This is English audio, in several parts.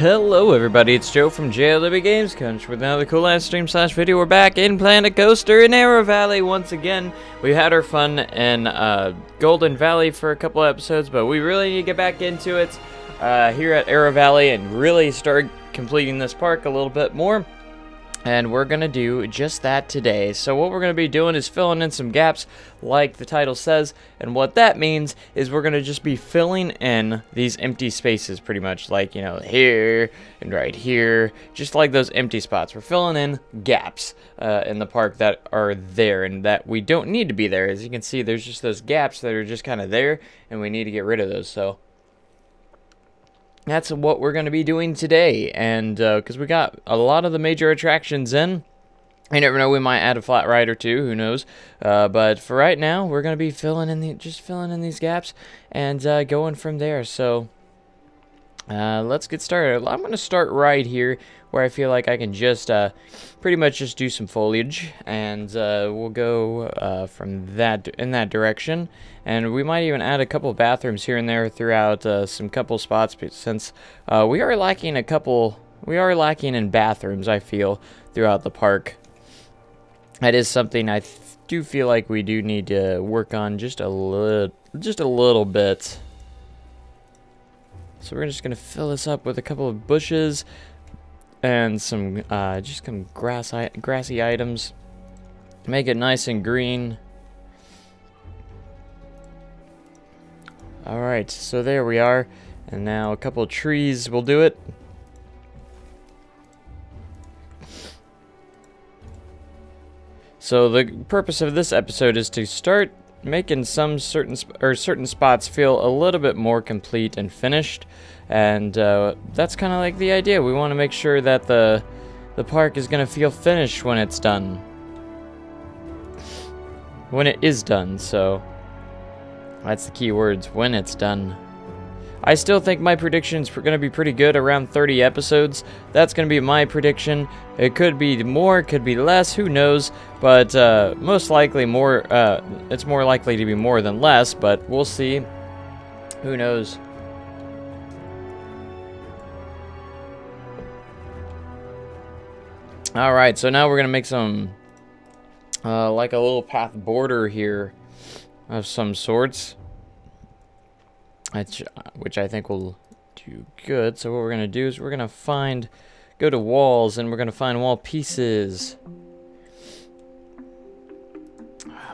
Hello everybody, it's Joe from JLW Games Country with another cool ass stream / video. We're back in Planet Coaster in Arrow Valley once again. We had our fun in Golden Valley for a couple episodes, but we really need to get back into it here at Arrow Valley and really start completing this park a little bit more. And we're going to do just that today. So what we're going to be doing is filling in some gaps like the title says. And what that means is we're going to just be filling in these empty spaces pretty much. Like, you know, here and right here. Just like those empty spots. We're filling in gaps in the park that are there and that we don't need to be there. As you can see, there's just those gaps that are just kind of there. And we need to get rid of those. So that's what we're going to be doing today, and because we got a lot of the major attractions in. I never know, we might add a flat ride or two, who knows, but for right now, we're going to be filling in these gaps, and going from there. So let's get started. I'm going to start right here, where I feel like I can just pretty much just do some foliage, and we'll go from that in that direction. And we might even add a couple bathrooms here and there throughout some couple spots, since we are lacking in bathrooms, I feel, throughout the park. That is something I do feel like we do need to work on just a little bit. So we're just gonna fill this up with a couple of bushes and some just some grassy items. Make it nice and green. Alright, so there we are. And now a couple of trees will do it. So the purpose of this episode is to start making some certain spots feel a little bit more complete and finished. And that's kind of like the idea. We want to make sure that the park is going to feel finished when it's done. When it is done, so that's the key words, when it's done. I still think my prediction's going to be pretty good, around 30 episodes. That's going to be my prediction. It could be more, could be less, who knows. But most likely more, it's more likely to be more than less, but we'll see. Who knows? Alright, so now we're going to make some, like a little path border here of some sorts, which I think will do good. So what we're going to do is we're going to go to walls, and we're going to find wall pieces.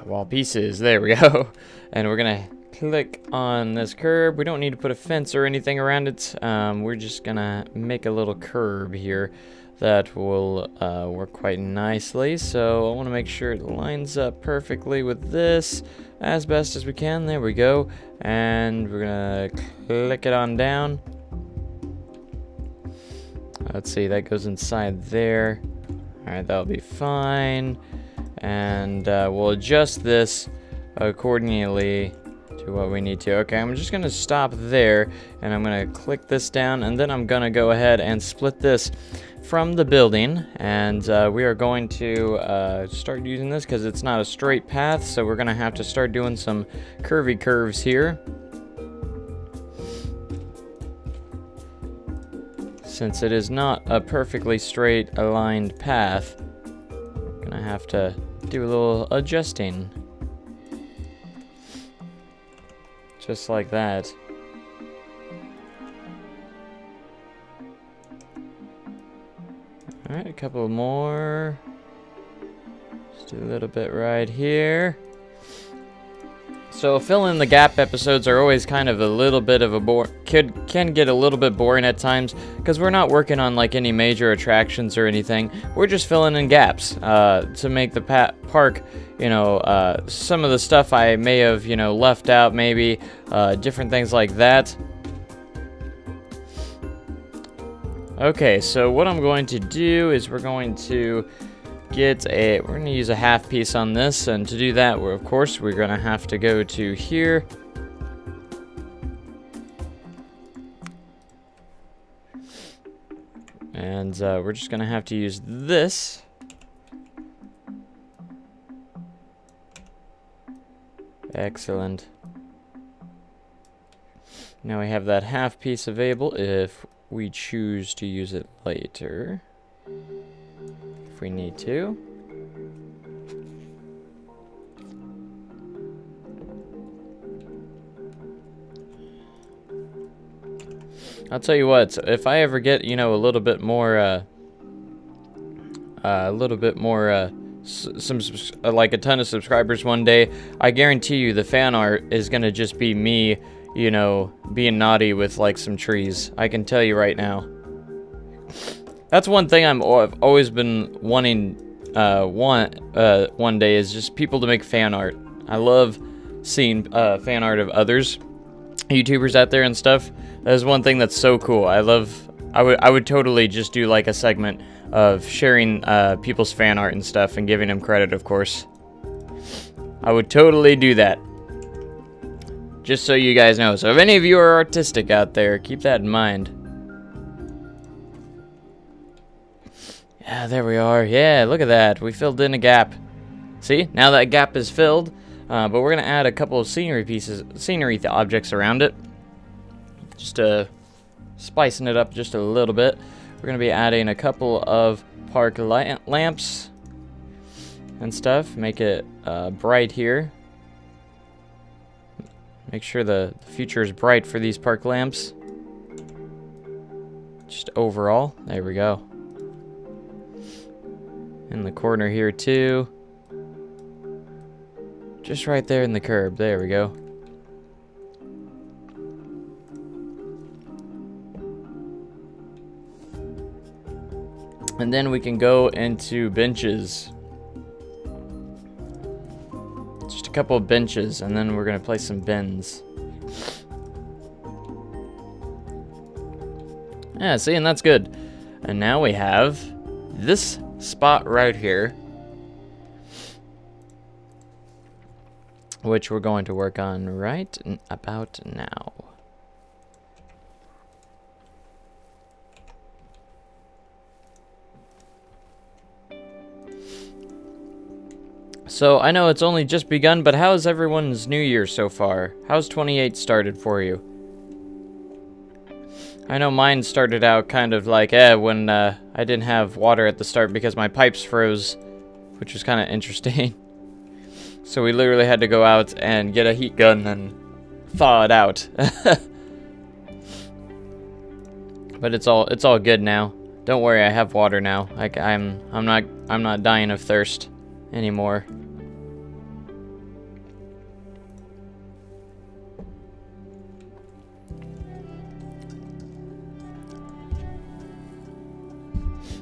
Wall pieces, there we go. And we're going to click on this curb. We don't need to put a fence or anything around it. We're just going to make a little curb here that will work quite nicely. So I want to make sure it lines up perfectly with this as best as we can. There we go. And we're gonna click it on down. Let's see, that goes inside there. Alright, that'll be fine. And we'll adjust this accordingly to what we need to. Okay, I'm just gonna stop there, and I'm gonna click this down, and then I'm gonna go ahead and split this from the building, and we are going to start using this because it's not a straight path, so we're gonna have to start doing some curvy curves here, since it is not a perfectly straight aligned path. We're gonna have to do a little adjusting, just like that. Alright, a couple more. Just do a little bit right here. So fill in the gap episodes are always kind of a little bit of a can get a little bit boring at times, because we're not working on like any major attractions or anything. We're just filling in gaps to make the park, you know, some of the stuff I may have, you know, left out, maybe different things like that. Okay, so what I'm going to do is we're going to use a half piece on this, and to do that, of course, we're going to have to go to here. And we're just going to have to use this. Excellent. Now we have that half piece available. If we choose to use it later. If we need to. I'll tell you what, if I ever get, you know, a little bit more, like a ton of subscribers one day, I guarantee you the fan art is gonna just be me, you know, being naughty with like some trees. I can tell you right now. That's one thing I've always been wanting, one day is just people to make fan art. I love seeing fan art of others, YouTubers out there and stuff. That is one thing that's so cool. I would totally just do like a segment of sharing people's fan art and stuff and giving them credit, of course. I would totally do that. Just so you guys know. So if any of you are artistic out there, keep that in mind. Yeah, there we are. Yeah, look at that. We filled in a gap. See? Now that gap is filled. But we're going to add a couple of scenery objects around it. Just spicing it up just a little bit. We're going to be adding a couple of park lamps and stuff. Make it bright here. Make sure the future is bright for these park lamps. Just overall. There we go. In the corner here too. Just right there in the curb. There we go. And then we can go into benches. Just a couple of benches, and then we're going to place some bins. Yeah, see, and that's good. And now we have this spot right here, which we're going to work on right about now. So, I know it's only just begun, but how's everyone's new year so far? How's 28 started for you? I know mine started out kind of like, when I didn't have water at the start because my pipes froze, which was kind of interesting. So we literally had to go out and get a heat gun and thaw it out. But it's all good now. Don't worry, I have water now. I'm not dying of thirst anymore.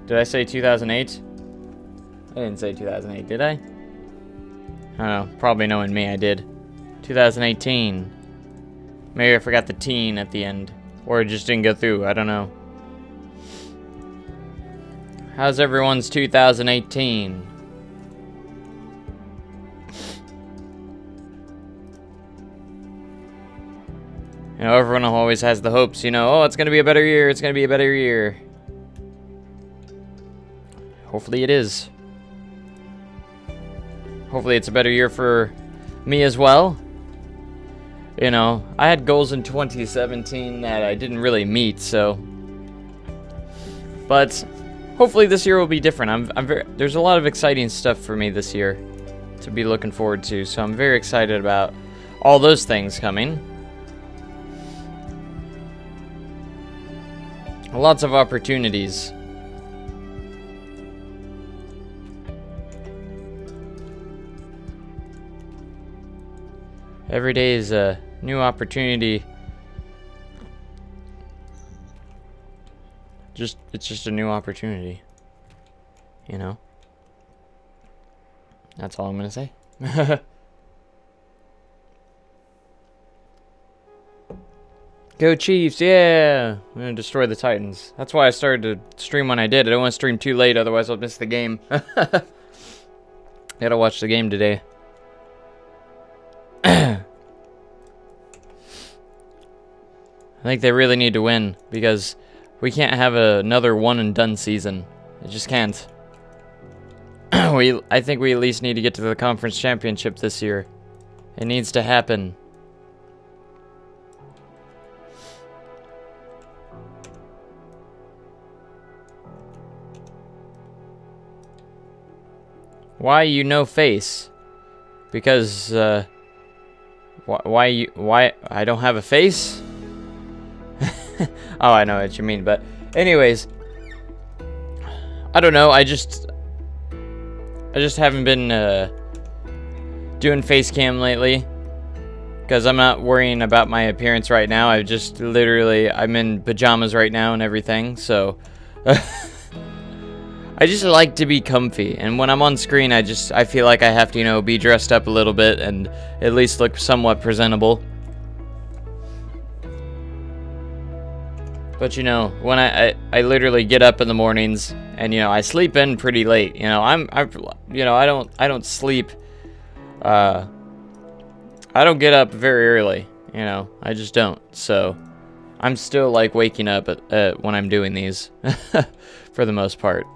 Did I say 2008? I didn't say 2008, did I? I don't know. Probably knowing me, I did. 2018. Maybe I forgot the teen at the end. Or it just didn't go through. I don't know. How's everyone's 2018? You know, everyone always has the hopes, you know, oh, it's going to be a better year, it's going to be a better year. Hopefully it is. Hopefully it's a better year for me as well. You know, I had goals in 2017 that I didn't really meet, so. But hopefully this year will be different. There's a lot of exciting stuff for me this year to be looking forward to, so I'm very excited about all those things coming. Lots of opportunities. Every day is a new opportunity. It's just a new opportunity. You know? That's all I'm gonna say. Go Chiefs, yeah! I'm gonna destroy the Titans. That's why I started to stream when I did. I don't want to stream too late, otherwise I'll miss the game. Gotta watch the game today. I think they really need to win, because we can't have another one-and-done season. It just can't. I think we at least need to get to the conference championship this year. It needs to happen. Why you no face? Because, why I don't have a face? Oh, I know what you mean, but anyways, I don't know, I just haven't been, doing face cam lately, because I'm not worrying about my appearance right now. I'm in pajamas right now and everything, so, I just like to be comfy, and when I'm on screen, I feel like I have to, you know, be dressed up a little bit and at least look somewhat presentable. But, you know, when I literally get up in the mornings, and, you know, I sleep in pretty late, you know, I don't sleep, I don't get up very early, you know, I just don't, so I'm still, like, waking up when I'm doing these, for the most part.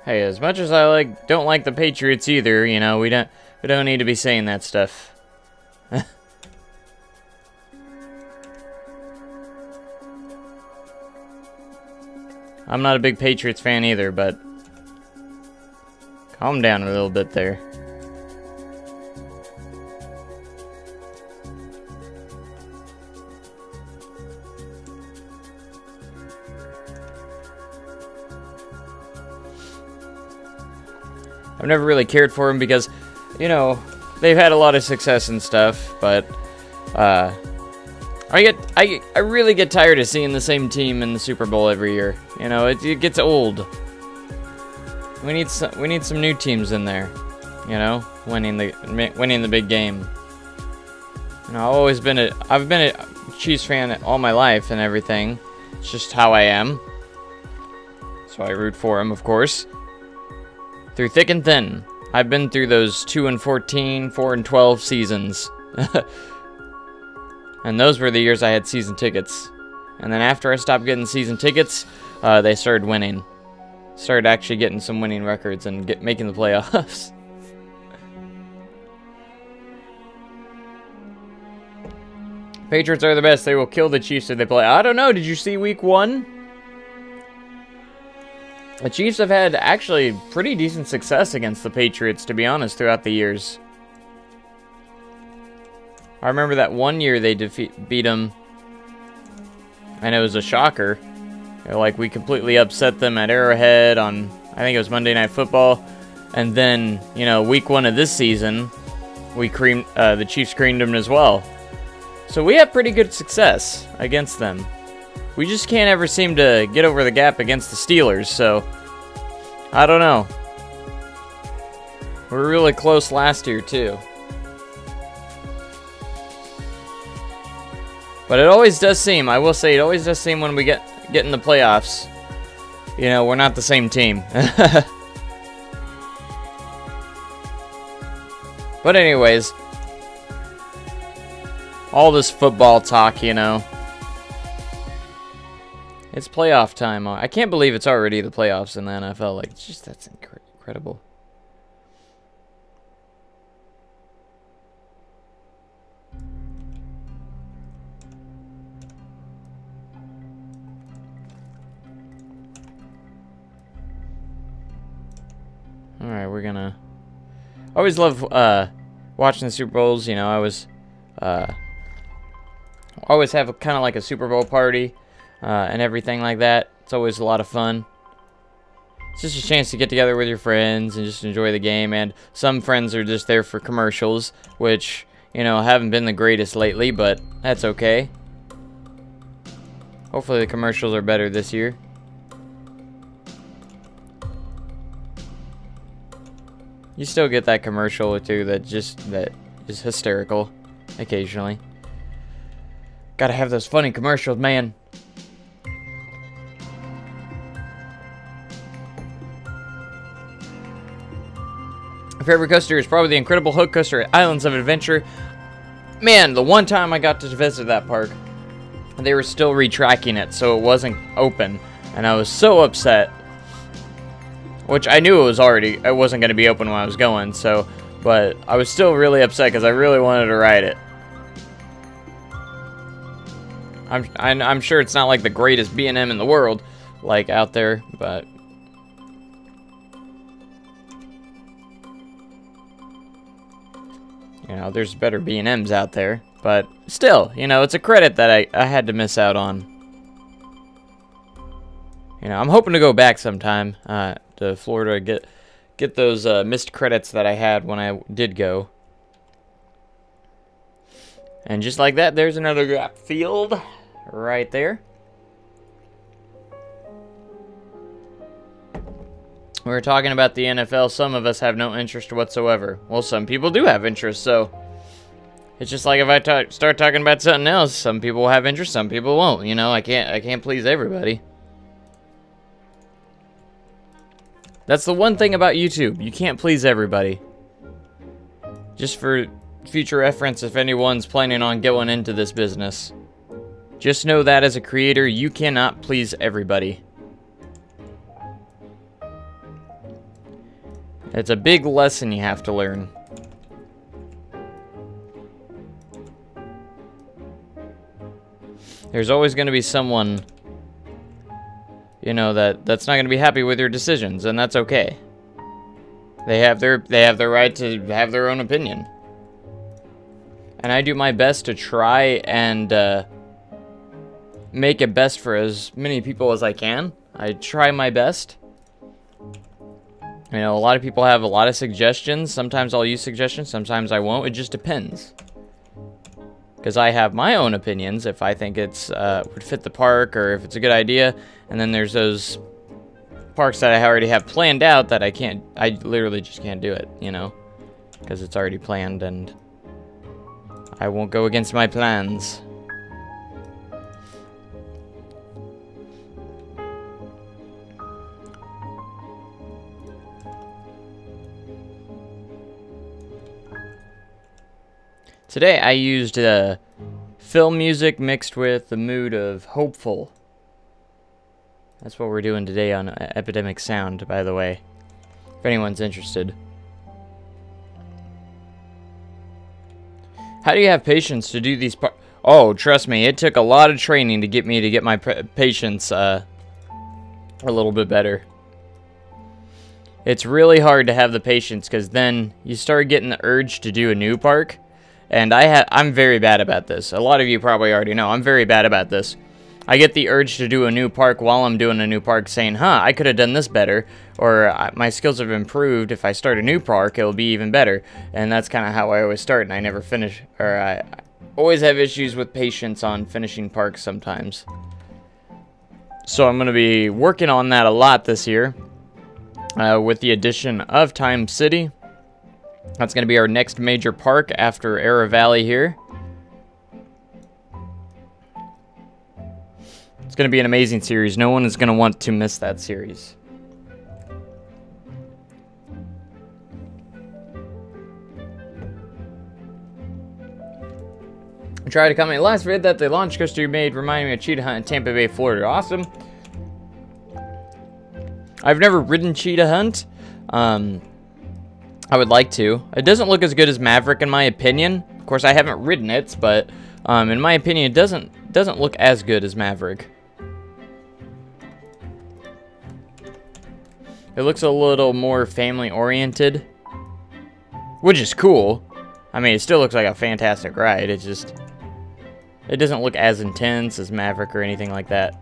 Hey, as much as I don't like the Patriots either, you know, we don't need to be saying that stuff. I'm not a big Patriots fan either, but calm down a little bit there. I've never really cared for them because, you know, they've had a lot of success and stuff, but I really get tired of seeing the same team in the Super Bowl every year. You know, it gets old. We need some new teams in there, you know, winning the big game. You know, I've been a Chiefs fan all my life and everything. It's just how I am. So I root for them, of course. Through thick and thin. I've been through those 2-14, 4-12 seasons. And those were the years I had season tickets. And then after I stopped getting season tickets, they started winning. Started actually getting some winning records and making the playoffs. Patriots are the best. They will kill the Chiefs if they play. I don't know. Did you see week 1? The Chiefs have had actually pretty decent success against the Patriots, to be honest, throughout the years. I remember that one year they beat them, and it was a shocker. Like, we completely upset them at Arrowhead on, I think it was Monday Night Football. And then, you know, week 1 of this season, the Chiefs creamed them as well. So we have pretty good success against them. We just can't ever seem to get over the gap against the Steelers, so I don't know. We were really close last year, too. But it always does seem, I will say, it always does seem when we get in the playoffs, you know, we're not the same team. But anyways, all this football talk, you know. It's playoff time. I can't believe it's already the playoffs in the NFL. Like, it's just, that's incredible. Alright, we're gonna... I always love watching the Super Bowls, you know. I always have kind of like a Super Bowl party. And everything like that. It's always a lot of fun. It's just a chance to get together with your friends and just enjoy the game. And some friends are just there for commercials, which, you know, haven't been the greatest lately, but that's okay. Hopefully the commercials are better this year. You still get that commercial or two that is hysterical occasionally. Gotta have those funny commercials, man. My favorite coaster is probably the Incredible Hulk coaster at Islands of Adventure. Man, the one time I got to visit that park, they were still retracking it, so it wasn't open, and I was so upset. Which I knew it wasn't going to be open when I was going, so, but I was still really upset because I really wanted to ride it. I'm sure it's not like the greatest B&M in the world, like out there, but you know, there's better B&Ms out there, but still, you know, it's a credit that I had to miss out on. You know, I'm hoping to go back sometime to Florida, get those missed credits that I had when I did go. And just like that, there's another gap field right there. We were talking about the NFL. Some of us have no interest whatsoever. Well, some people do have interest, so it's just like if I start talking about something else, some people will have interest, some people won't. You know, I can't please everybody. That's the one thing about YouTube. You can't please everybody. Just for future reference, if anyone's planning on going into this business, just know that as a creator, you cannot please everybody. It's a big lesson you have to learn. There's always going to be someone, you know, that's not going to be happy with your decisions, and that's okay. They have their right to have their own opinion. And I do my best to try and make it best for as many people as I can. I try my best. You know, a lot of people have a lot of suggestions. Sometimes I'll use suggestions, sometimes I won't. It just depends. Because I have my own opinions if I think it's would fit the park or if it's a good idea. And then there's those parks that I already have planned out that I literally just can't do it, you know. Because it's already planned and I won't go against my plans. Today I used film music mixed with the mood of hopeful. That's what we're doing today on Epidemic Sound, by the way, if anyone's interested. How do you have patience to do these parts? Oh, trust me, it took a lot of training to get my patience a little bit better. It's really hard to have the patience because then you start getting the urge to do a new park. And I'm very bad about this. A lot of you probably already know. I'm very bad about this. I get the urge to do a new park while I'm doing a new park saying, huh, I could have done this better. Or my skills have improved. If I start a new park, it'll be even better. And that's kind of how I always start. And I never finish. Or I always have issues with patience on finishing parks sometimes. So I'm going to be working on that a lot this year. With the addition of Time City. That's going to be our next major park after Era Valley here. It's going to be an amazing series. No one is going to want to miss that series. I tried to comment last vid that the launch coaster you made reminded me of Cheetah Hunt in Tampa Bay, Florida. Awesome. I've never ridden Cheetah Hunt. I would like to. It doesn't look as good as Maverick in my opinion. Of course, I haven't ridden it, but in my opinion, it doesn't look as good as Maverick. It looks a little more family-oriented, which is cool. I mean, it still looks like a fantastic ride. It doesn't look as intense as Maverick or anything like that.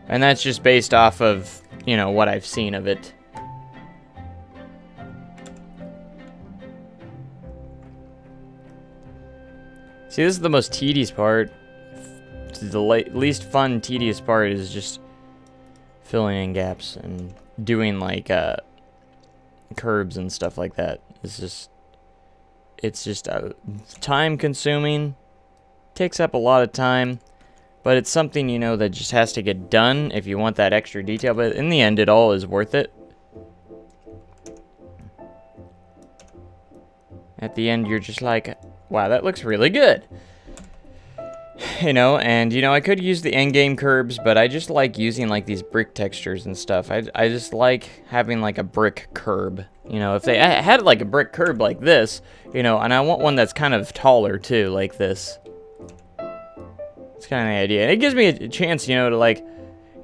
And that's just based off of, you know, what I've seen of it. See, this is the most tedious part. The least fun, tedious part is just filling in gaps and doing like curbs and stuff like that. It's just time consuming. Takes up a lot of time, but it's something, you know, that just has to get done if you want that extra detail. But in the end, it all is worth it. At the end, you're just like, wow, that looks really good. You know, and, you know, I could use the endgame curbs, but I just like using, like, these brick textures and stuff. I just like having, like, a brick curb. You know, if they had, like, a brick curb like this, you know, and I want one that's kind of taller, too, like this. It's kind of the idea. And it gives me a chance, you know, to, like,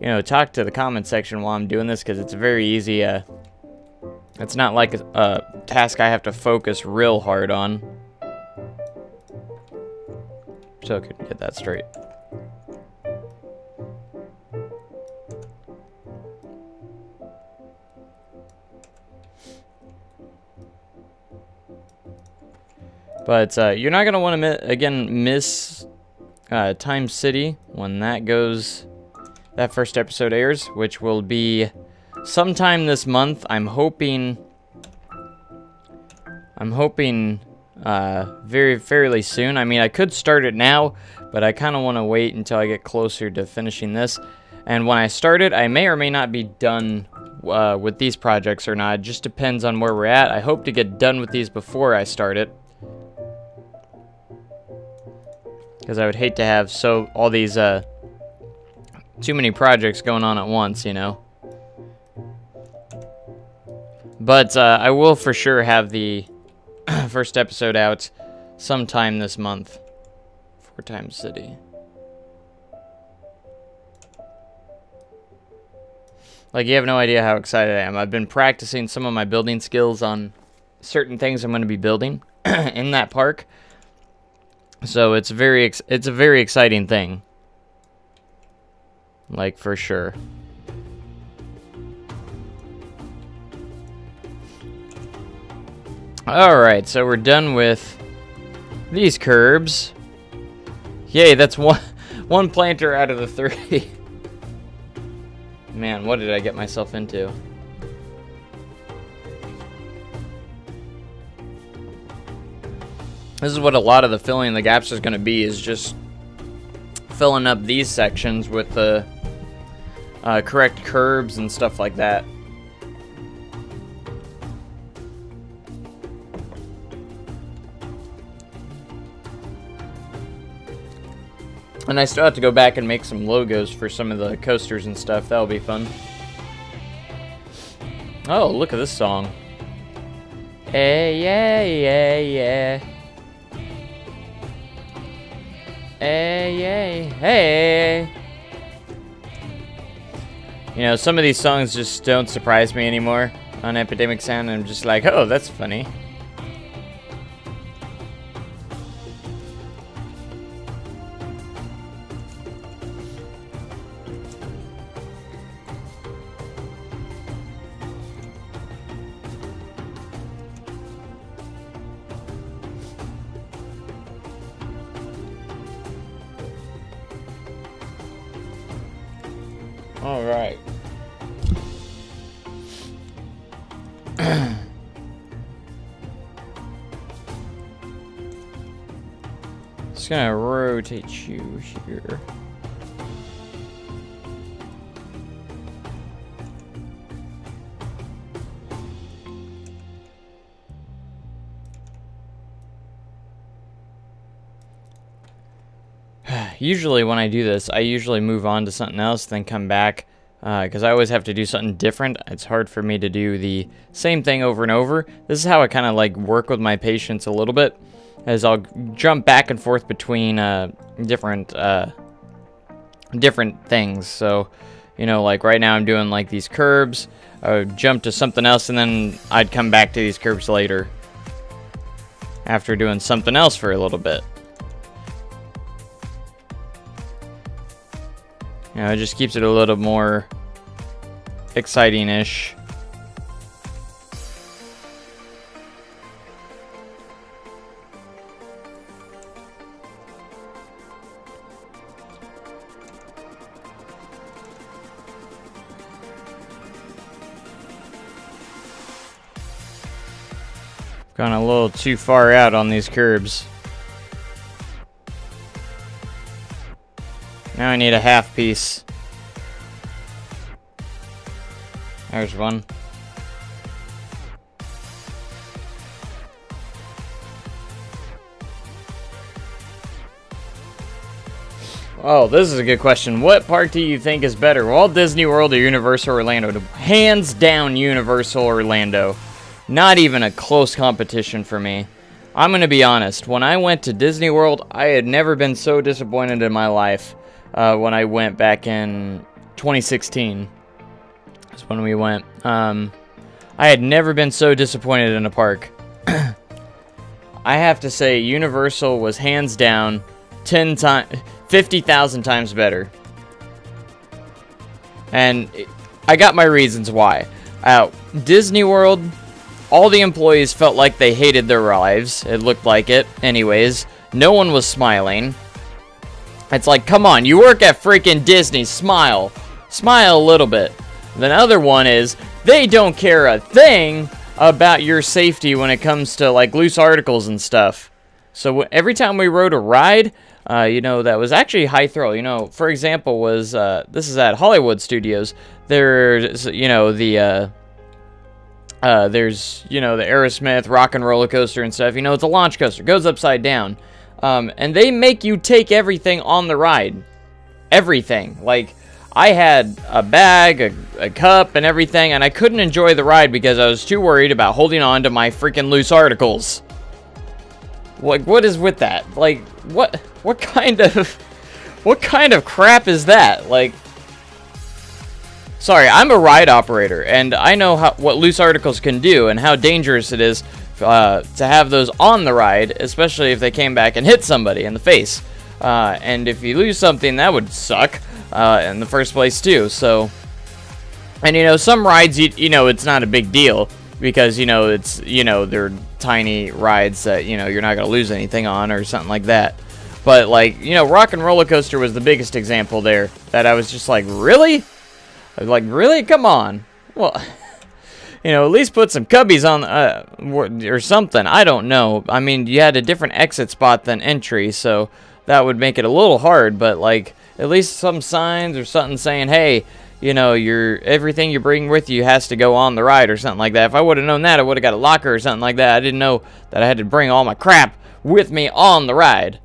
you know, talk to the comment section while I'm doing this, because it's very easy. It's not like a task I have to focus real hard on. So I could get that straight. But you're not gonna want to miss Time City when that first episode airs, which will be sometime this month. I'm hoping fairly soon. I mean, I could start it now, but I kind of want to wait until I get closer to finishing this. And when I start it, I may or may not be done with these projects or not. It just depends on where we're at. I hope to get done with these before I start it, because I would hate to have all these too many projects going on at once, you know. But I will for sure have the first episode out sometime this month for Time City. Like, you have no idea how excited I am. I've been practicing some of my building skills on certain things I'm going to be building in that park. So it's a very exciting thing. Like, for sure. Alright, so we're done with these curbs. Yay, that's one planter out of the 3. Man, what did I get myself into? This is what a lot of the filling in the gaps is going to be, is just filling up these sections with the correct curbs and stuff like that. And I still have to go back and make some logos for some of the coasters and stuff. That'll be fun. Oh, look at this song. Hey, yeah, yeah, yeah. Hey, yeah, hey. You know, some of these songs just don't surprise me anymore on Epidemic Sound. I'm just like, oh, that's funny. All right. Just gonna rotate you here. Usually when I do this, I usually move on to something else, then come back, because I always have to do something different. It's hard for me to do the same thing over and over. This is how I kind of like work with my patients a little bit, as I'll jump back and forth between different things. So, you know, like right now I'm doing like these curbs. I would jump to something else, and then I'd come back to these curbs later after doing something else for a little bit. You know, it just keeps it a little more exciting-ish. Gone a little too far out on these curbs. Now I need a half piece. There's one. Oh, this is a good question. What park do you think is better, Walt Disney World or Universal Orlando? Hands down, Universal Orlando. Not even a close competition for me. I'm going to be honest. When I went to Disney World, I had never been so disappointed in my life when I went back in 2016. That's when we went. I had never been so disappointed in a park. I have to say, Universal was hands down 50,000 times better. And I got my reasons why. Disney World, all the employees felt like they hated their lives. It looked like it. Anyways, no one was smiling. It's like, come on, you work at freaking Disney. Smile. Smile a little bit. The other one is, they don't care a thing about your safety when it comes to, like, loose articles and stuff. So every time we rode a ride, you know, that was actually high thrill. You know, for example, was, this is at Hollywood Studios. There's, you know, there's, you know, the Aerosmith rock and roller coaster and stuff. You know, it's a launch coaster. It goes upside down. And they make you take everything on the ride. Everything. Like, I had a bag, a cup, and everything, and I couldn't enjoy the ride because I was too worried about holding on to my freaking loose articles. Like, what is with that? Like, what kind of crap is that? Like, sorry, I'm a ride operator, and I know what loose articles can do and how dangerous it is to have those on the ride, especially if they came back and hit somebody in the face. And if you lose something, that would suck in the first place too. So, and you know, some rides, you know, it's not a big deal because, you know, it's, you know, they're tiny rides that, you know, you're not gonna lose anything on or something like that. But like, you know, Rock and Roller Coaster was the biggest example there that I was just like, really? Like, really? Come on. Well, you know, at least put some cubbies on, or something. I don't know. I mean, you had a different exit spot than entry, so that would make it a little hard, but like, at least some signs or something saying, hey, you know, everything you bring with you has to go on the ride or something like that. If I would have known that, I would have got a locker or something like that. I didn't know that I had to bring all my crap with me on the ride.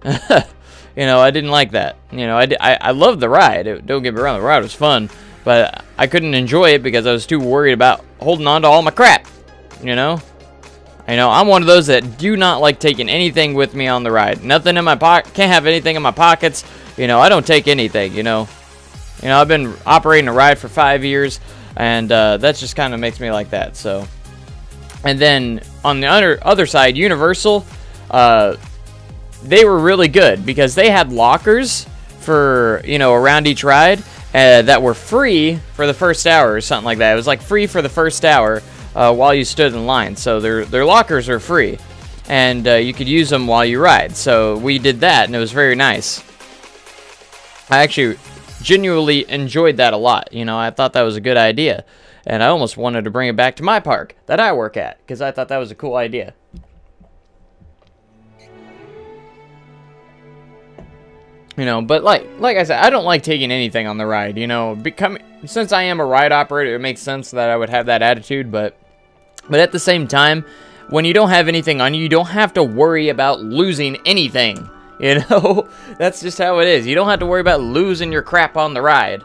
You know, I didn't like that. You know, I loved the ride. Don't get me wrong, the ride was fun, but I couldn't enjoy it because I was too worried about holding on to all my crap, you know? You know, I'm one of those that do not like taking anything with me on the ride. Nothing in my pocket. Can't have anything in my pockets. You know, I don't take anything, you know. You know, I've been operating a ride for 5 years, and that just kind of makes me like that, so. And then, on the other side, Universal, they were really good because they had lockers for, you know, around each ride that were free for the first hour or something like that. It was like free for the first hour while you stood in line. So their lockers are free, and you could use them while you ride. So we did that, and it was very nice. I actually genuinely enjoyed that a lot. You know, I thought that was a good idea, and I almost wanted to bring it back to my park that I work at because I thought that was a cool idea. You know, but like I said, I don't like taking anything on the ride. You know, since I am a ride operator, it makes sense that I would have that attitude. But at the same time, when you don't have anything on you, you don't have to worry about losing anything. You know, that's just how it is. You don't have to worry about losing your crap on the ride,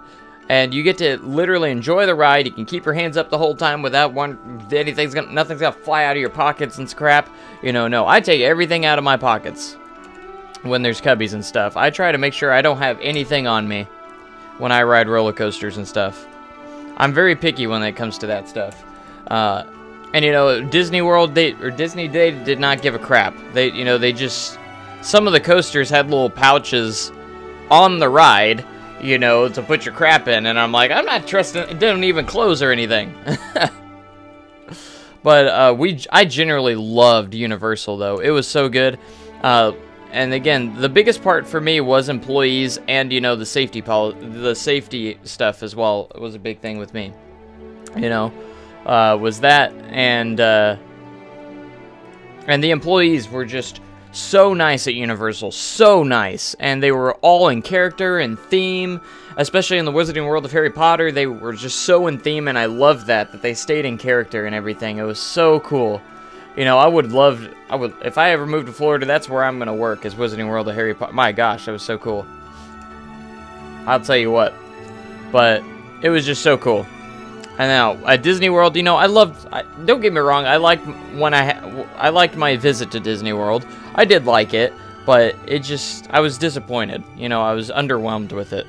and you get to literally enjoy the ride. You can keep your hands up the whole time without nothing's gonna fly out of your pockets and crap. You know, no, I take everything out of my pockets when there's cubbies and stuff. I try to make sure I don't have anything on me when I ride roller coasters and stuff. I'm very picky when it comes to that stuff. And you know, Disney World, Disney did not give a crap. You know, they just, some of the coasters had little pouches on the ride, you know, to put your crap in, and I'm like, I'm not trusting, it didn't even close or anything. But I generally loved Universal though. It was so good. And again, the biggest part for me was employees and, you know, the safety stuff as well. It was a big thing with me. You know, was that, and the employees were just so nice at Universal, so nice, and they were all in character and theme, especially in the Wizarding World of Harry Potter. They were just so in theme, and I loved that they stayed in character and everything. It was so cool. You know, I would, if I ever moved to Florida, that's where I'm going to work, is Wizarding World of Harry Potter. My gosh, that was so cool. I'll tell you what. But it was just so cool. And now at Disney World, you know, don't get me wrong, I liked my visit to Disney World. I did like it, but I was disappointed. You know, I was underwhelmed with it.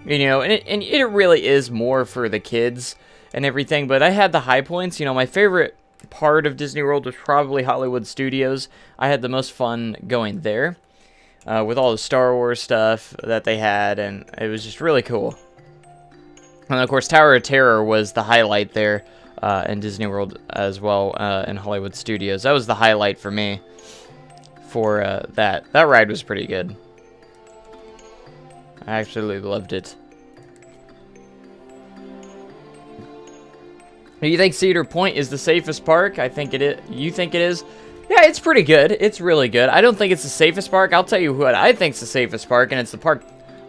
You know, and it really is more for the kids and everything, but I had the high points. You know, my favorite part of Disney World was probably Hollywood Studios. I had the most fun going there with all the Star Wars stuff that they had, and it was just really cool. And of course, Tower of Terror was the highlight there in Disney World as well, in Hollywood Studios. That was the highlight for me for that. That ride was pretty good. I actually loved it. Do you think Cedar Point is the safest park? I think it is. You think it is? Yeah, it's pretty good. It's really good. I don't think it's the safest park. I'll tell you what I think's the safest park, and it's the park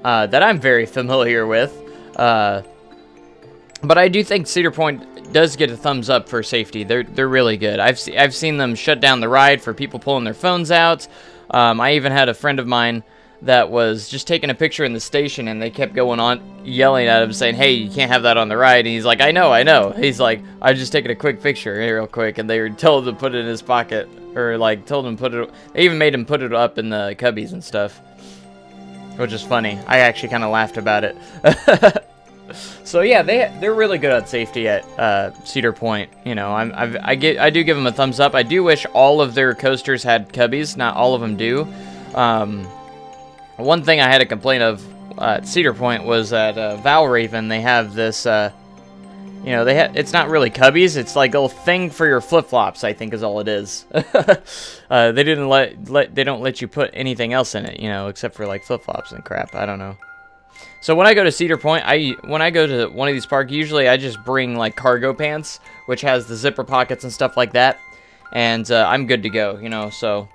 that I'm very familiar with. But I do think Cedar Point does get a thumbs up for safety. They're really good. I've seen them shut down the ride for people pulling their phones out. I even had a friend of mine that was just taking a picture in the station, and they kept going on yelling at him saying, "Hey, you can't have that on the ride." And he's like, I know. He's like, "I just taking a quick picture here real quick," and they were told to put it in his pocket, or like told him to put it. They even made him put it up in the cubbies and stuff, which is funny. I actually kind of laughed about it. So yeah, they're really good at safety at Cedar Point. You know, I do give them a thumbs up. I do wish all of their coasters had cubbies. Not all of them do. One thing I had a complaint of at Cedar Point was at Valraven. They have this, you know, it's not really cubbies. It's like a little thing for your flip-flops, I think is all it is. They don't let you put anything else in it, you know, except for like flip-flops and crap. I don't know. So when I go to Cedar Point, when I go to one of these parks, usually I just bring like cargo pants, which has the zipper pockets and stuff like that, and I'm good to go, you know. So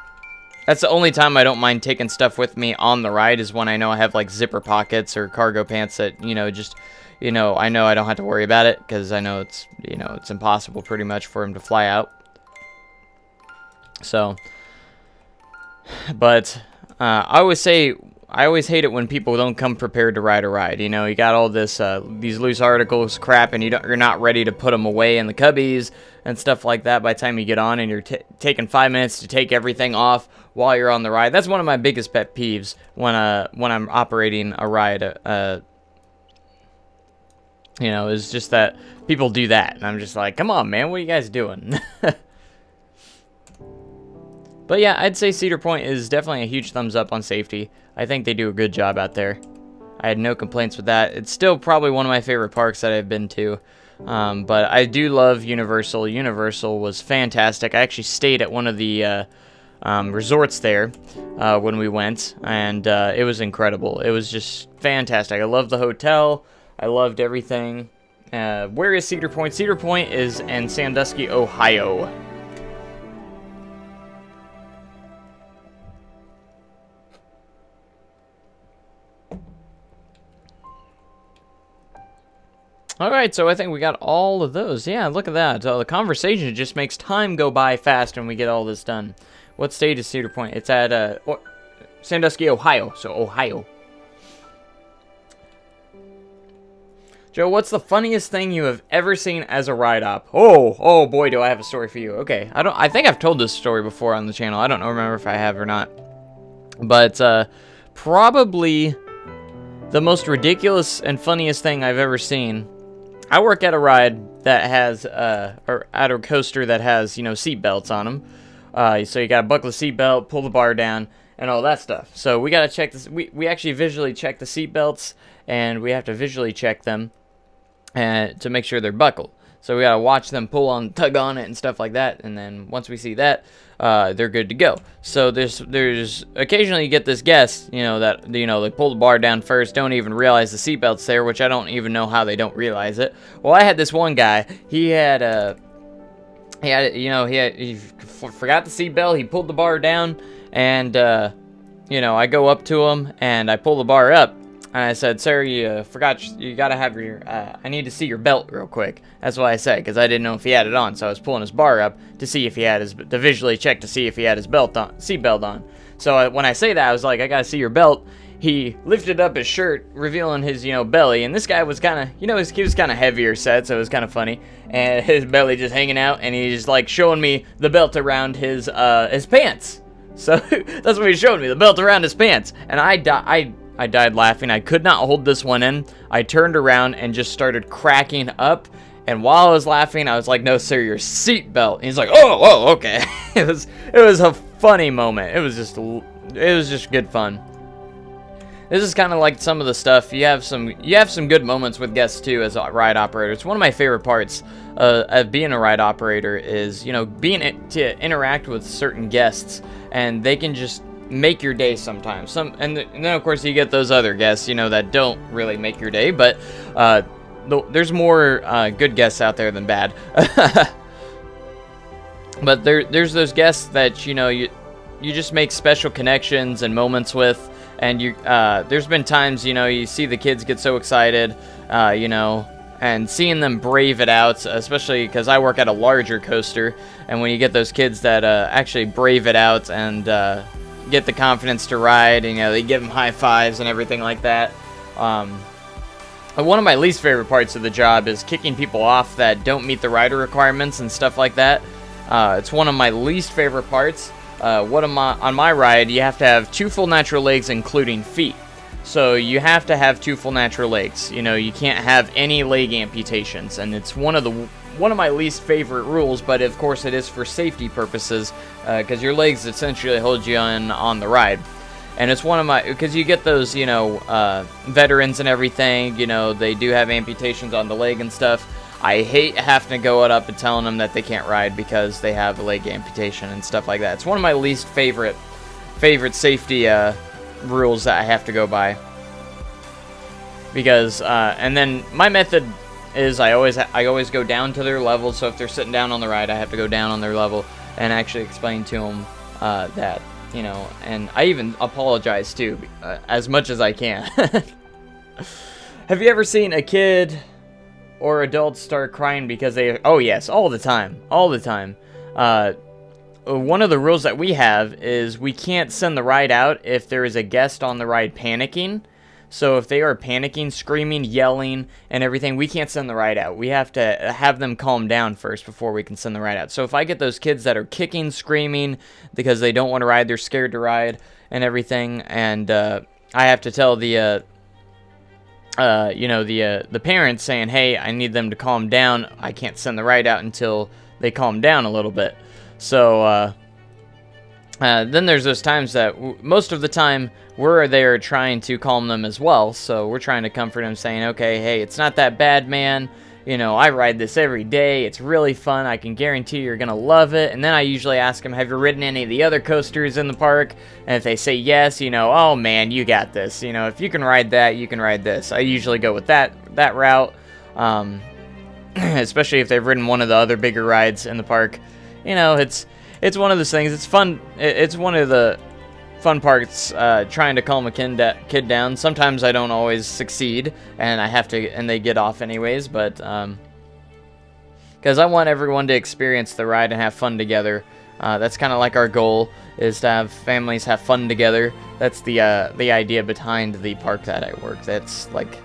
that's the only time I don't mind taking stuff with me on the ride, is when I know I have like zipper pockets or cargo pants that, you know, just, you know I don't have to worry about it, because I know it's, you know, it's impossible pretty much for him to fly out. So, but I always hate it when people don't come prepared to ride a ride. You know, you got all this these loose articles crap, and you're not ready to put them away in the cubbies and stuff like that by the time you get on, and you're taking 5 minutes to take everything off while you're on the ride. That's one of my biggest pet peeves when I'm operating a ride. You know, is just that people do that, and I'm just like, come on, man, what are you guys doing? But yeah, I'd say Cedar Point is definitely a huge thumbs up on safety. I think they do a good job out there. I had no complaints with that. It's still probably one of my favorite parks that I've been to. But I do love Universal. Universal was fantastic. I actually stayed at one of the resorts there when we went, and it was incredible. It was just fantastic. I loved the hotel. I loved everything. Where is Cedar Point? Cedar Point is in Sandusky, Ohio. Alright, so I think we got all of those. Yeah, look at that. The conversation just makes time go by fast when we get all this done. What state is Cedar Point? It's at Sandusky, Ohio. So, Ohio. Joe, what's the funniest thing you have ever seen as a ride op? Oh boy, do I have a story for you. Okay, I think I've told this story before on the channel. I don't remember if I have or not. But probably the most ridiculous and funniest thing I've ever seen. I work at a ride that has, or at a coaster that has, you know, seat belts on them. So you gotta buckle the seat belt, pull the bar down, and all that stuff. So we gotta check this. We actually visually check the seat belts, and we have to visually check them to make sure they're buckled. So we gotta watch them pull on, tug on it, and stuff like that. And then once we see that, they're good to go. So there's occasionally you get this guest, you know, that, you know, they pull the bar down first, don't even realize the seatbelt's there, which I don't even know how they don't realize it. Well, I had this one guy. He forgot the seatbelt. He pulled the bar down, and you know, I go up to him and I pull the bar up. And I said, "Sir, you forgot, you gotta have your, I need to see your belt real quick." That's what I said, because I didn't know if he had it on. So I was pulling his bar up to see if he had to visually check to see if he had his seatbelt on. So when I say that, I was like, "I gotta see your belt." he lifted up his shirt, revealing his, belly. And this guy was kind of, he was kind of heavier set, so it was kind of funny. And his belly just hanging out, and he's like showing me the belt around his pants. So that's what he's showing me, the belt around his pants. And I died laughing. I could not hold this one in. I turned around and just started cracking up. And while I was laughing, I was like, "No, sir, your seatbelt." He's like, "Oh, okay." It was a funny moment. It was just good fun. This is kind of like some of the stuff. You have some good moments with guests too as a ride operator. It's one of my favorite parts of being a ride operator is, being to interact with certain guests, and they can just make your day sometimes. And then of course you get those other guests, that don't really make your day, but there's more good guests out there than bad. But there's those guests that you just make special connections and moments with. And there's been times, you see the kids get so excited, and seeing them brave it out, especially because I work at a larger coaster, and when you get those kids that actually brave it out and get the confidence to ride, and, they give them high fives and everything like that. One of my least favorite parts of the job is kicking people off that don't meet the rider requirements and stuff like that. It's one of my least favorite parts. On my ride, you have to have 2 full natural legs, including feet. So you have to have 2 full natural legs. You can't have any leg amputations, and it's one of my least favorite rules. But of course, it is for safety purposes, because your legs essentially hold you on the ride. And it's because you get those, veterans and everything. They do have amputations on the leg and stuff. I hate having to go up and telling them that they can't ride because they have a leg amputation and stuff like that. It's one of my least favorite safety rules that I have to go by. Because and then my method is I always go down to their level. So if they're sitting down on the ride, I have to go down on their level and actually explain to them that, and I even apologize too, as much as I can. Have you ever seen a kid or adults start crying because they... Oh, yes, all the time. All the time. One of the rules that we have is we can't send the ride out if there is a guest on the ride panicking. So if they are panicking, screaming, yelling, and everything, we can't send the ride out. We have to have them calm down first before we can send the ride out. So if I get those kids that are kicking, screaming, because they don't want to ride, they're scared to ride, and everything, and I have to tell the parents saying, "Hey, I need them to calm down. I can't send the ride out until they calm down a little bit." So then there's those times that most of the time we're there trying to calm them as well. So we're trying to comfort them, saying, "Okay, hey, it's not that bad, man. I ride this every day. It's really fun. I can guarantee you're going to love it." And then I usually ask them, "Have you ridden any of the other coasters in the park?" And if they say yes, "Oh man, you got this. If you can ride that, you can ride this." I usually go with that route, especially if they've ridden one of the other bigger rides in the park. It's one of those things. It's fun. It's one of the fun parts, trying to calm a kid down. Sometimes I don't always succeed, and they get off anyways, but because I want everyone to experience the ride and have fun together. That's kind of like our goal, is to have families have fun together. That's the idea behind the park that I work. That's like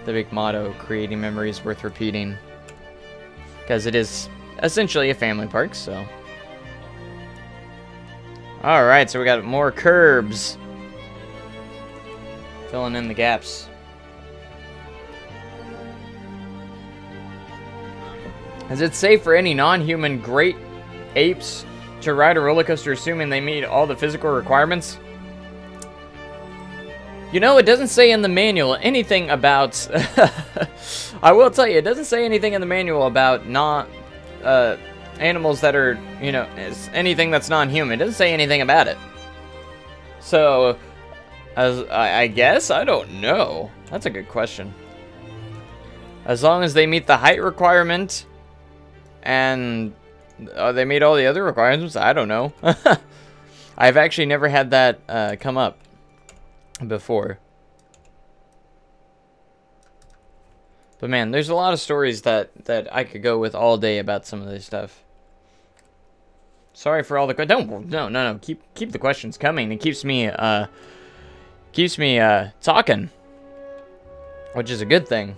the big motto: creating memories worth repeating, because it is essentially a family park. So alright, so we got more curbs. Filling in the gaps. Is it safe for any non-human great apes to ride a roller coaster assuming they meet all the physical requirements? It doesn't say in the manual anything about... I will tell you, it doesn't say anything in the manual about animals that are, anything that's non-human. It doesn't say anything about it. So, I guess? I don't know. That's a good question. As long as they meet the height requirement, and they meet all the other requirements, I don't know. I've actually never had that come up before. But man, there's a lot of stories that I could go with all day about some of this stuff. Sorry for all the no. Keep the questions coming. It keeps me keeps me talking, which is a good thing.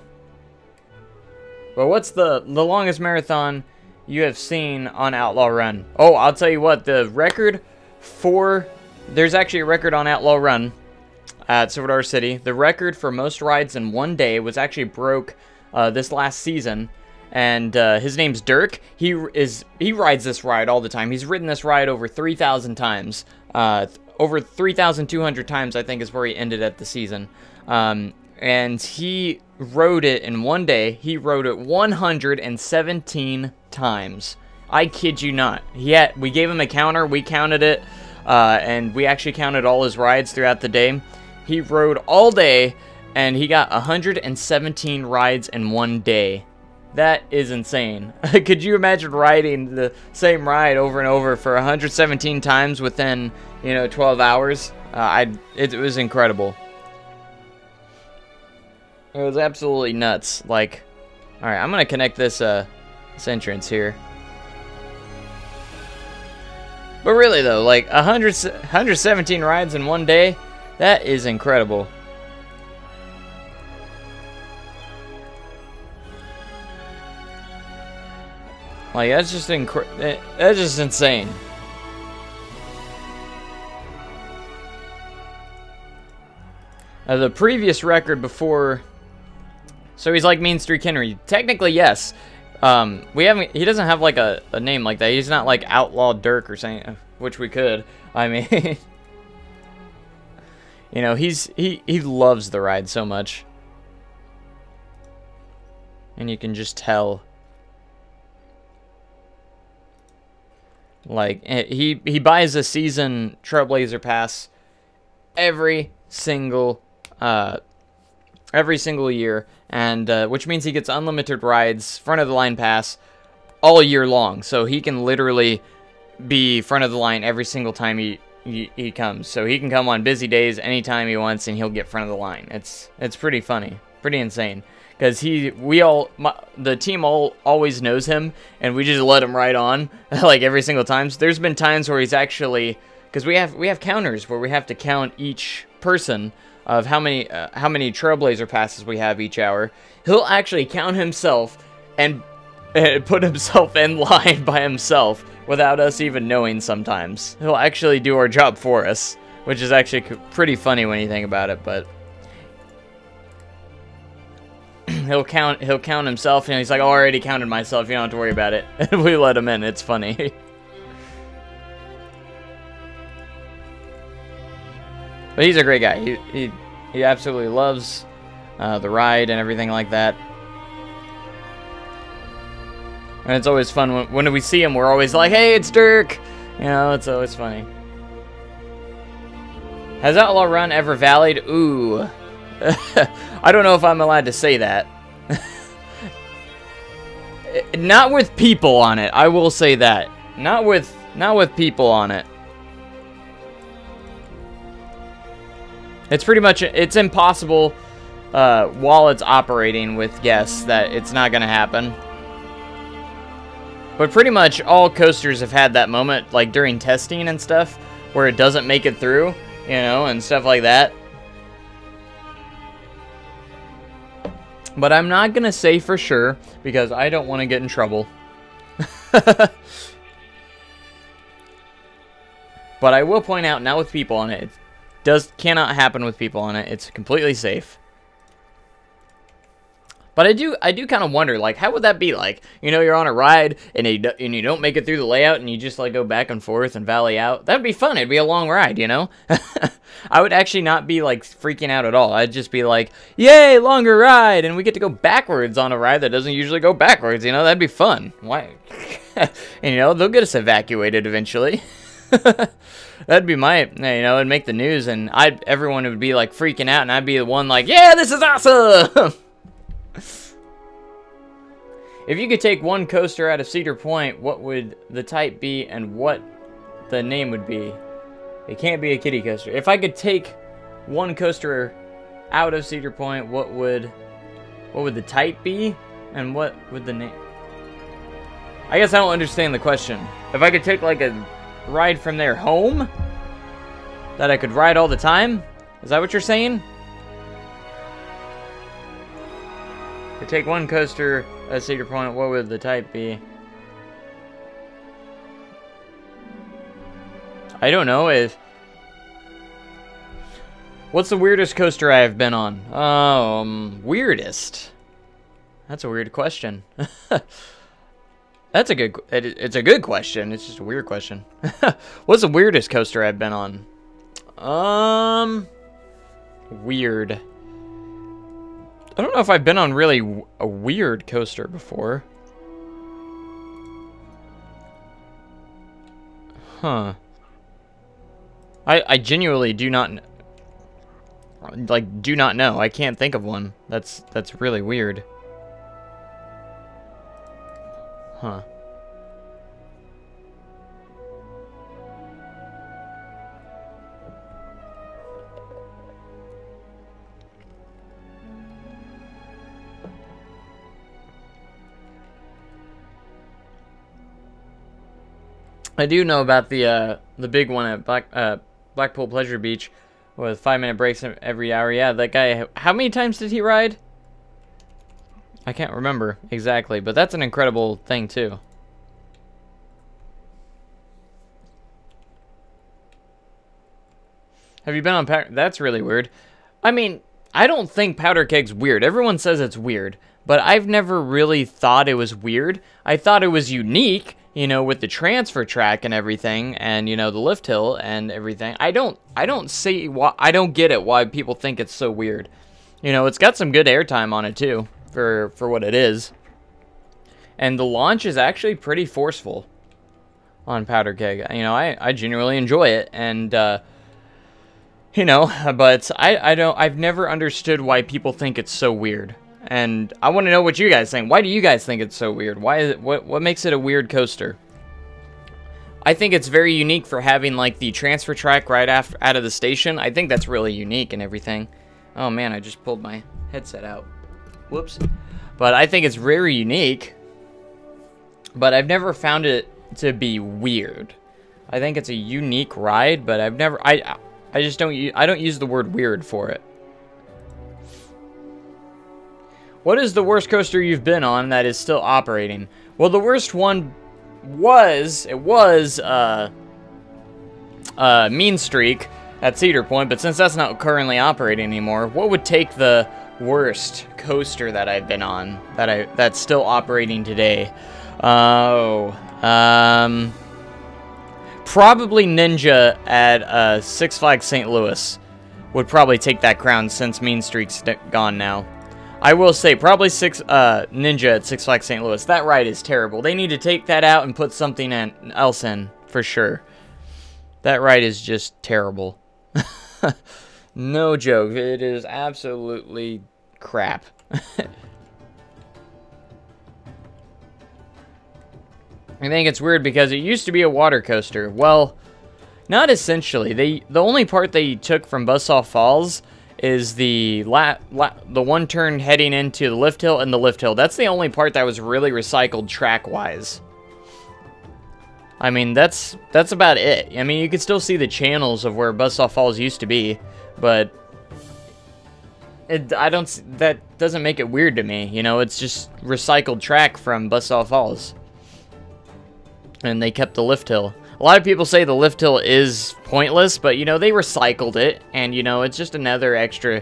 But what's the longest marathon you have seen on Outlaw Run? Oh, I'll tell you what, the record for... There's actually a record on Outlaw Run at Silver City. The record for most rides in one day was actually broke this last season. And his name's Dirk. He rides this ride all the time. He's ridden this ride over 3,000 times. Over 3,200 times, I think, is where he ended at the season. And he rode it in one day. He rode it 117 times. I kid you not. We gave him a counter. We counted it. And we actually counted all his rides throughout the day. He rode all day, and he got 117 rides in one day. That is insane. Could you imagine riding the same ride over and over for 117 times within, 12 hours? It was incredible. It was absolutely nuts. Like, all right, I'm gonna connect this entrance here. But really though, like 117 rides in one day, that is incredible. Like, that's just insane. The previous record before, so he's like Mean Streak Henry. Technically, yes. He doesn't have like a name like that. He's not like Outlaw Dirk or something, which we could. I mean, he loves the ride so much, and you can just tell. Like, he buys a season Trailblazer pass every single year, and which means he gets unlimited rides, front of the line pass, all year long. So he can literally be front of the line every single time he comes. So he can come on busy days anytime he wants, and he'll get front of the line. It's pretty funny, pretty insane. Because the team always knows him, and we just let him ride on, like, every single time. So there's been times where he's actually, because we have counters where we have to count each person of how many Trailblazer passes we have each hour. He'll actually count himself and put himself in line by himself without us even knowing sometimes. He'll actually do our job for us, which is actually pretty funny when you think about it, but... He'll count himself, and he's like, oh, I already counted myself, you don't have to worry about it. And we let him in. It's funny. But he's a great guy. He absolutely loves the ride and everything like that. And it's always fun when we see him. We're always like, hey, it's Dirk. It's always funny. Has Outlaw Run ever vallied? Ooh. I don't know if I'm allowed to say that. Not with people on it. I will say that. Not with people on it. It's pretty much, it's impossible while it's operating with guests that it's not going to happen. But pretty much all coasters have had that moment, like during testing and stuff, where it doesn't make it through, and stuff like that. But I'm not going to say for sure, because I don't want to get in trouble. But I will point out, not with people on it. It cannot happen with people on it. It's completely safe. But I do kind of wonder, like, how would that be like? You're on a ride, and you don't make it through the layout, and you just, like, go back and forth and valley out. That'd be fun. It'd be a long ride, I would actually not be, like, freaking out at all. I'd just be like, yay, longer ride, and we get to go backwards on a ride that doesn't usually go backwards, That'd be fun. Why? And, they'll get us evacuated eventually. That'd be my, it'd make the news, and everyone would be, like, freaking out, and I'd be the one, like, yeah, this is awesome! If you could take one coaster out of Cedar Point, what would the type be and what the name would be? It can't be a kiddie coaster. If I could take one coaster out of Cedar Point, what would the type be and what would the name? I guess I don't understand the question. If I could take like a ride from their home that I could ride all the time, Is that what you're saying? To take one coaster at Cedar Point, what would the type be? I don't know. What's the weirdest coaster I have been on? Weirdest? That's a weird question. It's a good question. It's just a weird question. What's the weirdest coaster I've been on? Weird. I don't know if I've been on really a weird coaster before. Huh. I genuinely do not know. I can't think of one. That's really weird. Huh. I do know about the big one at Blackpool Pleasure Beach with 5-minute breaks every hour. Yeah, that guy, how many times did he ride? I can't remember exactly, but that's an incredible thing too. Have you been on Powder? That's really weird. I mean, I don't think Powder Keg's weird. Everyone says it's weird, but I've never really thought it was weird. I thought it was unique, you know, with the transfer track and everything, and you know, the lift hill and everything. I don't see why. I don't get it why people think it's so weird. You know, it's got some good airtime on it too, for what it is. And the launch is actually pretty forceful on Powder Keg. You know, I genuinely enjoy it, and you know, but I've never understood why people think it's so weird. And I want to know what you guys think. Why do you guys think it's so weird? Why is it, what makes it a weird coaster? I think it's very unique for having like the transfer track right out of the station. I think that's really unique and everything. Oh man, I just pulled my headset out. Whoops. But I think it's very unique. But I've never found it to be weird. I think it's a unique ride, but I've never I just don't use the word weird for it. What is the worst coaster you've been on that is still operating? Well, the worst one was Mean Streak at Cedar Point, but since that's not currently operating anymore, what would take the worst coaster that I've been on that's still operating today? Probably Ninja at Six Flags St. Louis would probably take that crown since Mean Streak's gone now. I will say, probably Ninja at Six Flags St. Louis. That ride is terrible. They need to take that out and put something else in, for sure. That ride is just terrible. No joke. It is absolutely crap. I think it's weird because it used to be a water coaster. Well, not essentially. The only part they took from Buzzsaw Falls is the one turn heading into the lift hill and the lift hill. That's the only part that was really recycled track-wise. I mean, that's about it. I mean, you can still see the channels of where Buzzsaw Falls used to be, but that doesn't make it weird to me. You know, it's just recycled track from Buzzsaw Falls. And they kept the lift hill. A lot of people say the lift hill is pointless, but you know, they recycled it, and you know, it's just another extra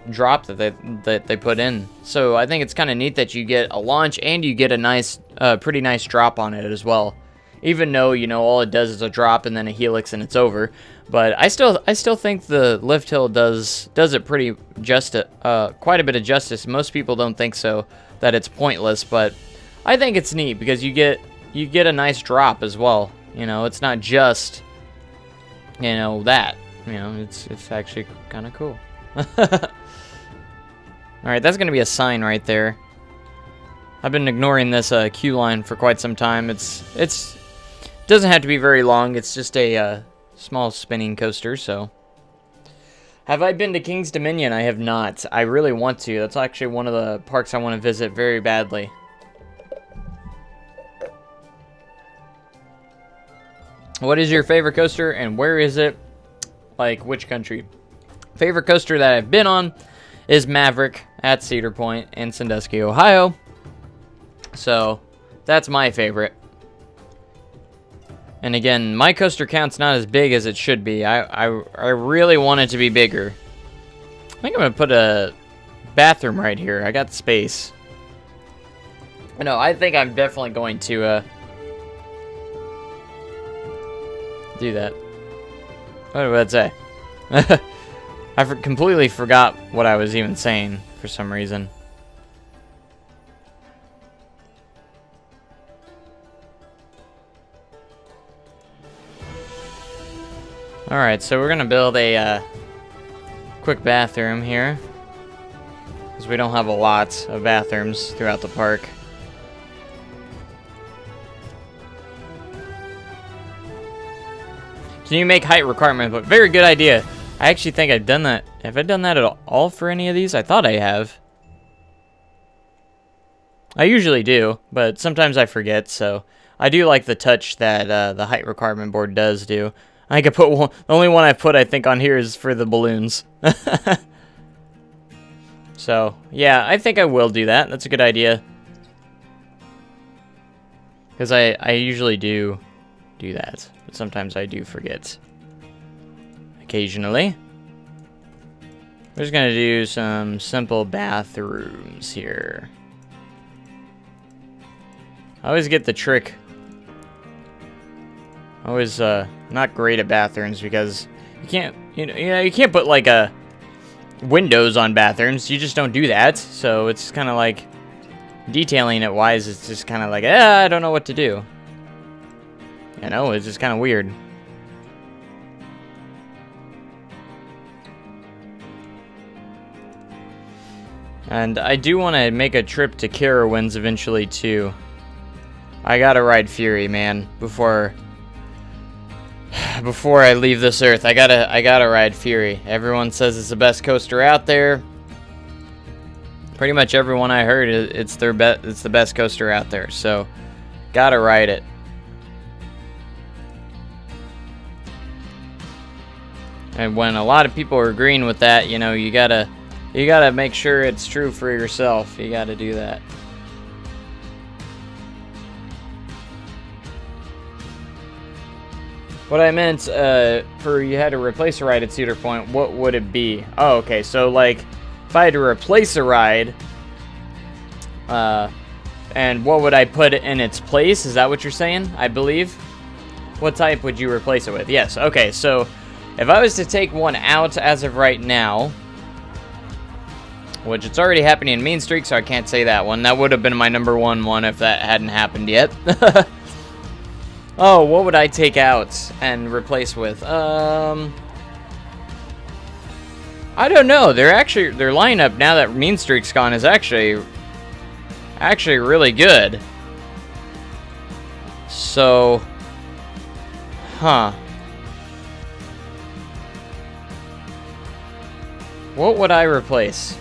drop that they put in. So I think it's kind of neat that you get a launch and you get a nice, pretty nice drop on it as well. Even though, you know, all it does is a drop and then a helix and it's over. But I still think the lift hill does it pretty quite a bit of justice. Most people don't think so, that it's pointless, but I think it's neat because you get a nice drop as well. You know, it's not just, you know, that. You know, it's actually kind of cool. Alright, that's going to be a sign right there. I've been ignoring this queue line for quite some time. It doesn't have to be very long. It's just a small spinning coaster, so. Have I been to King's Dominion? I have not. I really want to. That's actually one of the parks I want to visit very badly. What is your favorite coaster and where is it? Like, which country? Favorite coaster that I've been on is Maverick at Cedar Point in Sandusky, Ohio. So that's my favorite. And again, my coaster count's not as big as it should be. I really want it to be bigger. I think I'm going to put a bathroom right here. I got space. No, I think I'm definitely going to do that. What did that say? I completely forgot what I was even saying for some reason. Alright, so we're going to build a quick bathroom here, because we don't have a lot of bathrooms throughout the park. Can you make height requirement? But very good idea. I actually think I've done that. Have I done that at all for any of these? I thought I have. I usually do, but sometimes I forget, so I do like the touch that the height requirement board does do. I could put one, the only one I've put, I think, on here is for the balloons. So, yeah, I think I will do that. That's a good idea. Because I usually do that, but sometimes I do forget. Occasionally. We're just going to do some simple bathrooms here. I always get the trick. Always not great at bathrooms because you can't, you can't put like a windows on bathrooms. You just don't do that. So it's kind of like detailing it wise. It's just kind of like, I don't know what to do. You know, it's just kind of weird. And I do want to make a trip to Carowinds eventually too. I gotta ride Fury, man, before I leave this earth. I gotta ride Fury. Everyone says it's the best coaster out there. Pretty much everyone I heard, it's the best coaster out there. So, gotta ride it. And when a lot of people are agreeing with that, you know, you gotta make sure it's true for yourself. You gotta do that. What I meant, for you had to replace a ride at Cedar Point, what would it be? Oh, okay, so like, if I had to replace a ride, and what would I put in its place? Is that what you're saying, I believe? What type would you replace it with? Yes, okay, so if I was to take one out as of right now, which it's already happening in Mean Streak, so I can't say that one. That would have been my #1 one if that hadn't happened yet. Oh, what would I take out and replace with? I don't know. Their lineup now that Mean Streak's gone is actually really good. So, what would I replace?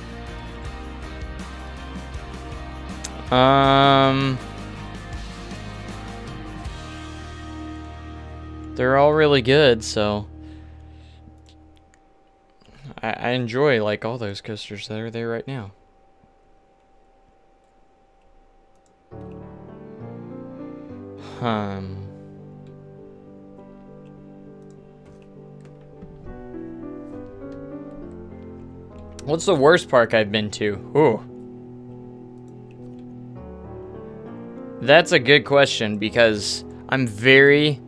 They're all really good, so I enjoy like all those coasters that are there right now. What's the worst park I've been to? Ooh. That's a good question because I'm very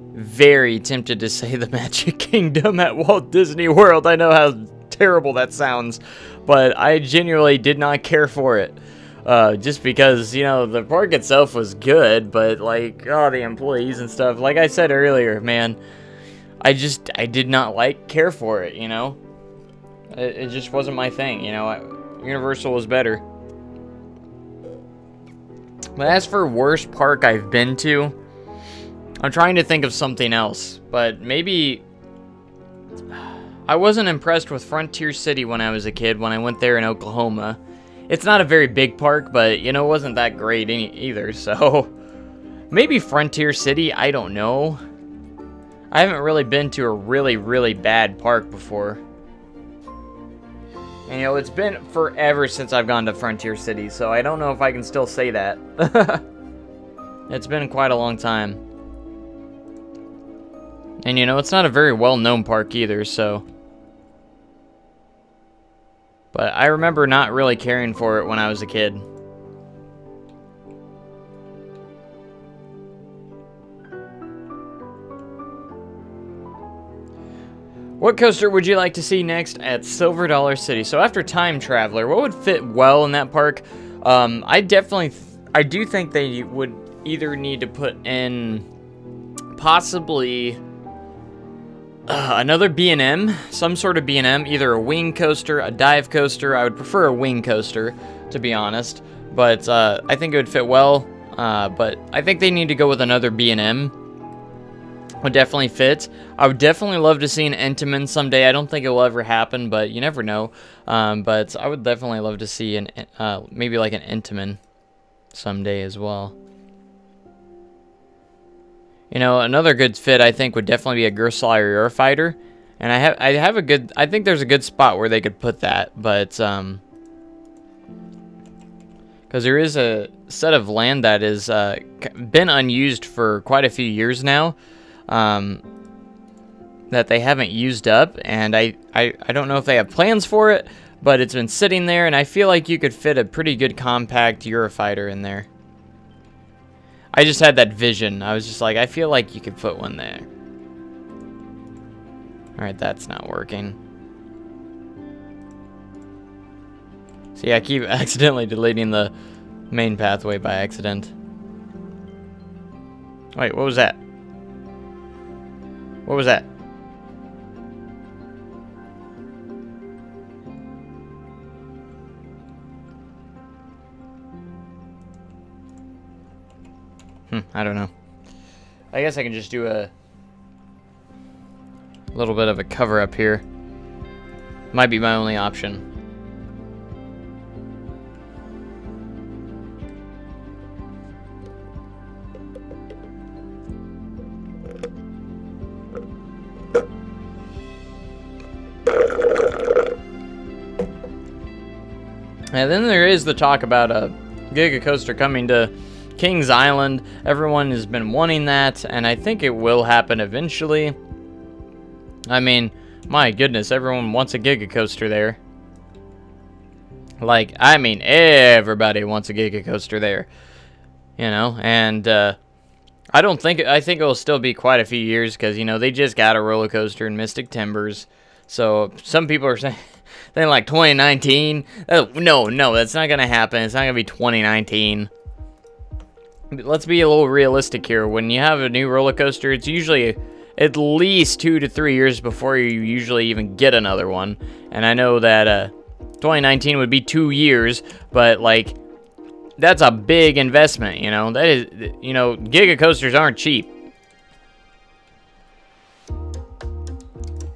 tempted to say the Magic Kingdom at Walt Disney World. I know how terrible that sounds, but I genuinely did not care for it. Just because, you know, the park itself was good, but like, oh, the employees and stuff. Like I said earlier, man, I did not care for it, you know? It just wasn't my thing, you know? Universal was better. But as for worst park I've been to, I'm trying to think of something else, but maybe I wasn't impressed with Frontier City when I was a kid, when I went there in Oklahoma. It's not a very big park, but, you know, it wasn't that great either, so maybe Frontier City, I don't know. I haven't really been to a really bad park before. And, you know, it's been forever since I've gone to Frontier City, so I don't know if I can still say that. It's been quite a long time. And, you know, it's not a very well-known park either, so... But I remember not really caring for it when I was a kid. What coaster would you like to see next at Silver Dollar City? So after Time Traveler, what would fit well in that park? I do think they would either need to put in possibly another B&M, some sort of B&M, either a wing coaster, a dive coaster. I would prefer a wing coaster, to be honest, but I think it would fit well. But I think they need to go with another B&M. Would definitely fit. I would definitely love to see an Intamin someday. I don't think it will ever happen, but you never know. But I would definitely love to see an maybe like an Intamin someday as well. You know, another good fit I think would definitely be a Gerstlauer Eurofighter, and I think there's a good spot where they could put that, but because there is a set of land that has been unused for quite a few years now. That they haven't used up, and I don't know if they have plans for it, but it's been sitting there, and I feel like you could fit a pretty good compact Eurofighter in there. I just had that vision. I was just like, I feel like you could put one there. Alright, that's not working. See, I keep accidentally deleting the main pathway by accident. Wait, what was that? What was that? I don't know. I guess I can just do a little bit of a cover up here. Might be my only option. And then there is the talk about a Giga Coaster coming to Kings Island. Everyone has been wanting that, and I think it will happen eventually. I mean, my goodness, everyone wants a Giga Coaster there. Like, I mean, everybody wants a Giga Coaster there. You know, and I think it will still be quite a few years because, you know, they just got a roller coaster in Mystic Timbers. So some people are saying like 2019. No, that's not going to happen. It's not going to be 2019. Let's be a little realistic here. When you have a new roller coaster, it's usually at least 2 to 3 years before you usually even get another one. And I know that 2019 would be 2 years, but like that's a big investment, you know. That is, you know, Giga Coasters aren't cheap.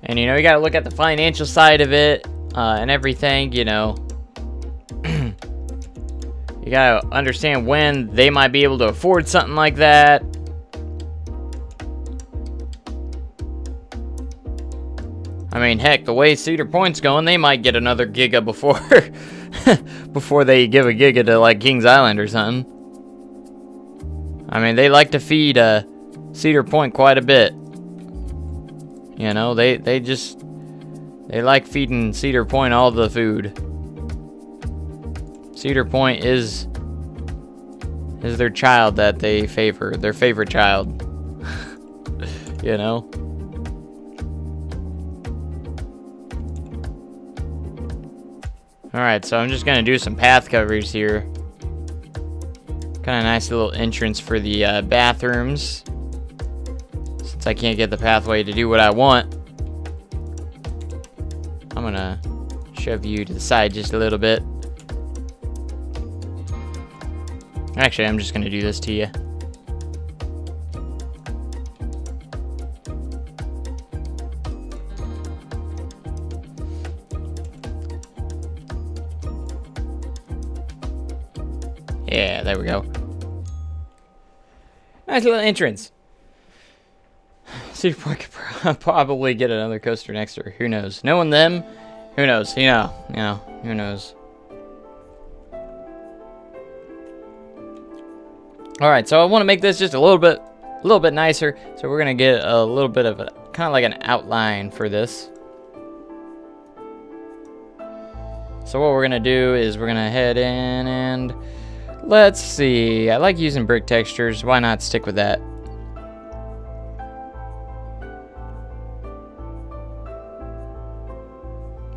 And you know, you got to look at the financial side of it and everything, you know. You gotta understand when they might be able to afford something like that. I mean, heck, the way Cedar Point's going, they might get another Giga before before they give a Giga to like Kings Island or something. I mean, they like to feed Cedar Point quite a bit. You know, they like feeding Cedar Point all the food. Cedar Point is their child that they favor, their favorite child. You know? Alright, so I'm just gonna do some path covers here. Kind of nice little entrance for the bathrooms. Since I can't get the pathway to do what I want, I'm gonna shove you to the side just a little bit. Actually, I'm just gonna do this to you. Yeah, there we go. Nice little entrance. Cedar Point could probably get another coaster next to her. Who knows? Knowing them, Who knows? Who knows? All right, so I want to make this just a little bit nicer. So we're gonna get a little bit of a kind of like an outline for this. So what we're gonna do is we're gonna head in and let's see. I like using brick textures. Why not stick with that?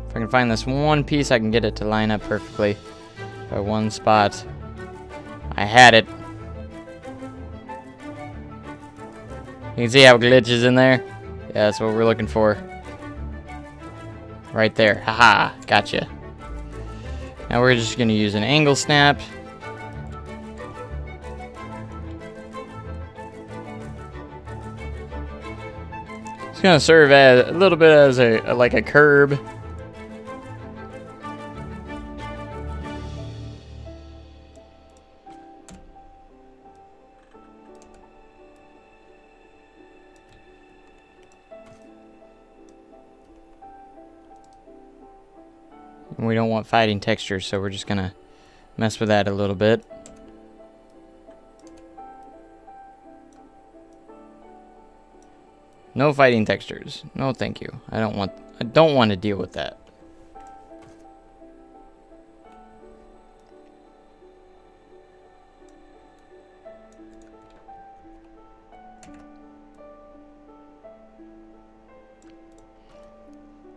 If I can find this one piece, I can get it to line up perfectly by one spot. I had it. You can see how it glitches in there? Yeah, that's what we're looking for. Right there. Haha, gotcha. Now we're just going to use an angle snap. It's going to serve as a little bit as like a curb. We don't want fighting textures, so we're just gonna mess with that a little bit. No fighting textures. No, thank you. I don't want to deal with that.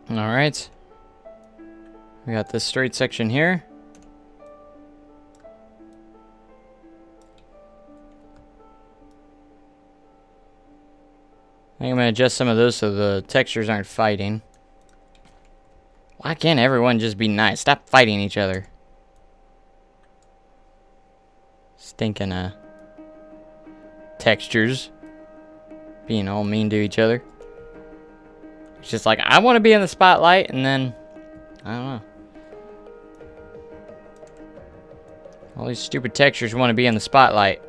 All right. We got this straight section here. I think I'm going to adjust some of those so the textures aren't fighting. Why can't everyone just be nice? Stop fighting each other. Stinking textures. Being all mean to each other. It's just like, I want to be in the spotlight, and then, I don't know. All these stupid textures want to be in the spotlight.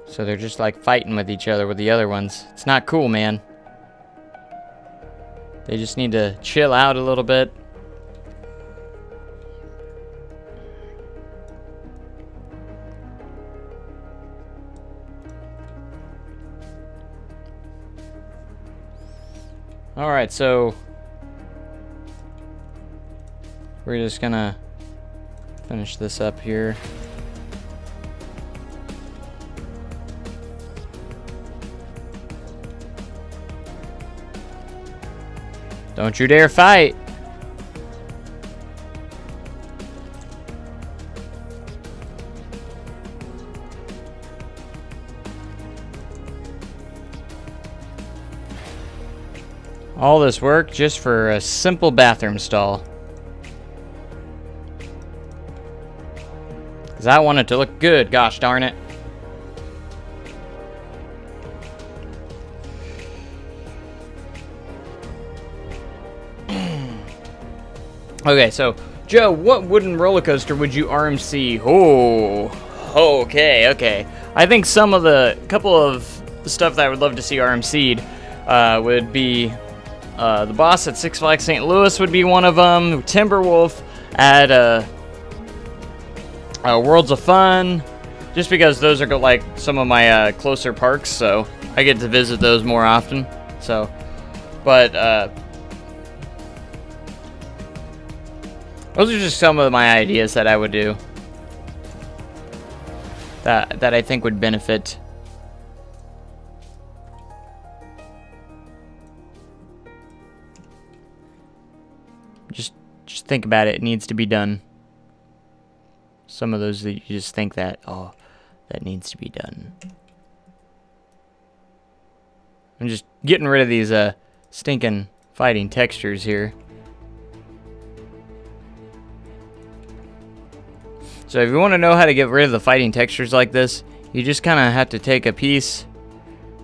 So they're just like fighting with each other with the other ones. It's not cool, man. They just need to chill out a little bit. Alright, so we're just gonna finish this up here. Don't you dare fight! All this work just for a simple bathroom stall. Because I want it to look good, gosh darn it. Okay, so, Joe, what wooden roller coaster would you RMC? Oh, okay. I think couple of stuff that I would love to see RMC'd would be the boss at Six Flags St. Louis would be one of them. Timberwolf at Worlds of Fun, just because those are like some of my closer parks, so I get to visit those more often. So, but those are just some of my ideas that I would do that I think would benefit. Just think about it. It needs to be done. Some of those that you just think that, oh, that needs to be done. I'm just getting rid of these stinking fighting textures here. So if you want to know how to get rid of the fighting textures like this, you just kind of have to take a piece,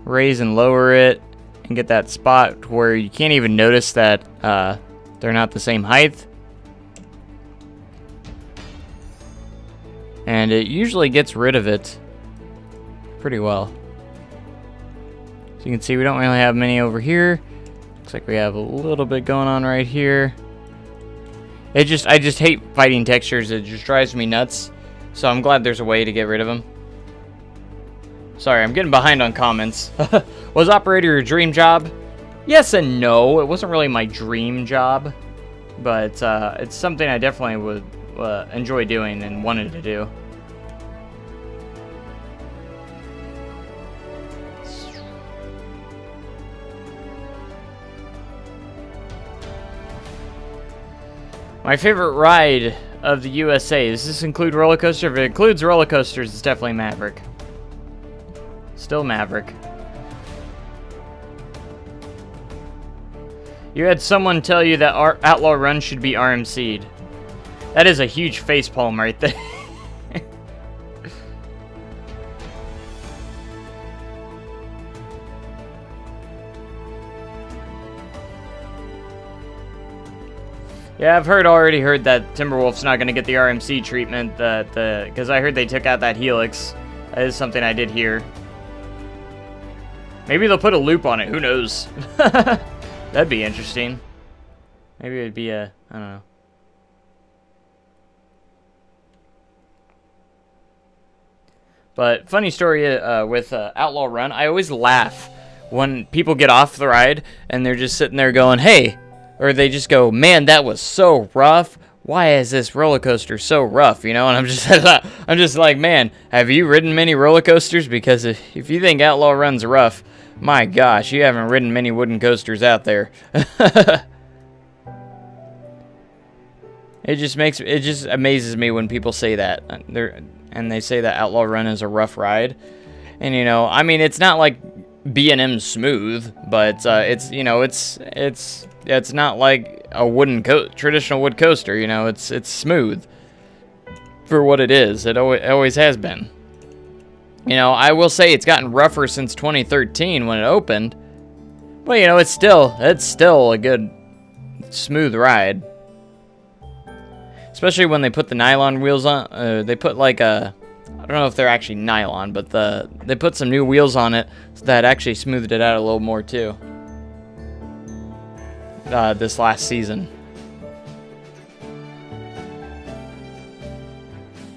raise and lower it, and get that spot where you can't even notice that they're not the same height. And it usually gets rid of it pretty well. So you can see we don't really have many over here. Looks like we have a little bit going on right here. I just hate fighting textures. It just drives me nuts. So I'm glad there's a way to get rid of them. Sorry, I'm getting behind on comments. Was operator your dream job? Yes and no. It wasn't really my dream job, but it's something I definitely would enjoy doing and wanted to do. My favorite ride of the USA. Does this include roller coaster? If it includes roller coasters, it's definitely Maverick. Still Maverick. You had someone tell you that Outlaw Run should be RMC'd. That is a huge facepalm right there. Yeah, I've already heard that Timberwolf's not going to get the RMC treatment, because I heard they took out that helix. That is something I did hear. Maybe they'll put a loop on it, who knows? That'd be interesting. Maybe it'd be I don't know. But funny story with Outlaw Run, I always laugh when people get off the ride and they're just sitting there going, hey, or they just go, man, that was so rough. Why is this roller coaster so rough? You know, and I'm just like, man, have you ridden many roller coasters? Because if you think Outlaw Run's rough, my gosh, you haven't ridden many wooden coasters out there. It just amazes me when people say that. And they say that Outlaw Run is a rough ride. And you know, I mean, it's not like B&M smooth, but it's, you know, it's not like a traditional wood coaster, you know, it's smooth for what it is. It always has been. You know, I will say it's gotten rougher since 2013 when it opened. But you know, it's still a good smooth ride. Especially when they put the nylon wheels on. They put like I don't know if they're actually nylon, but they put some new wheels on it that actually smoothed it out a little more too. This last season.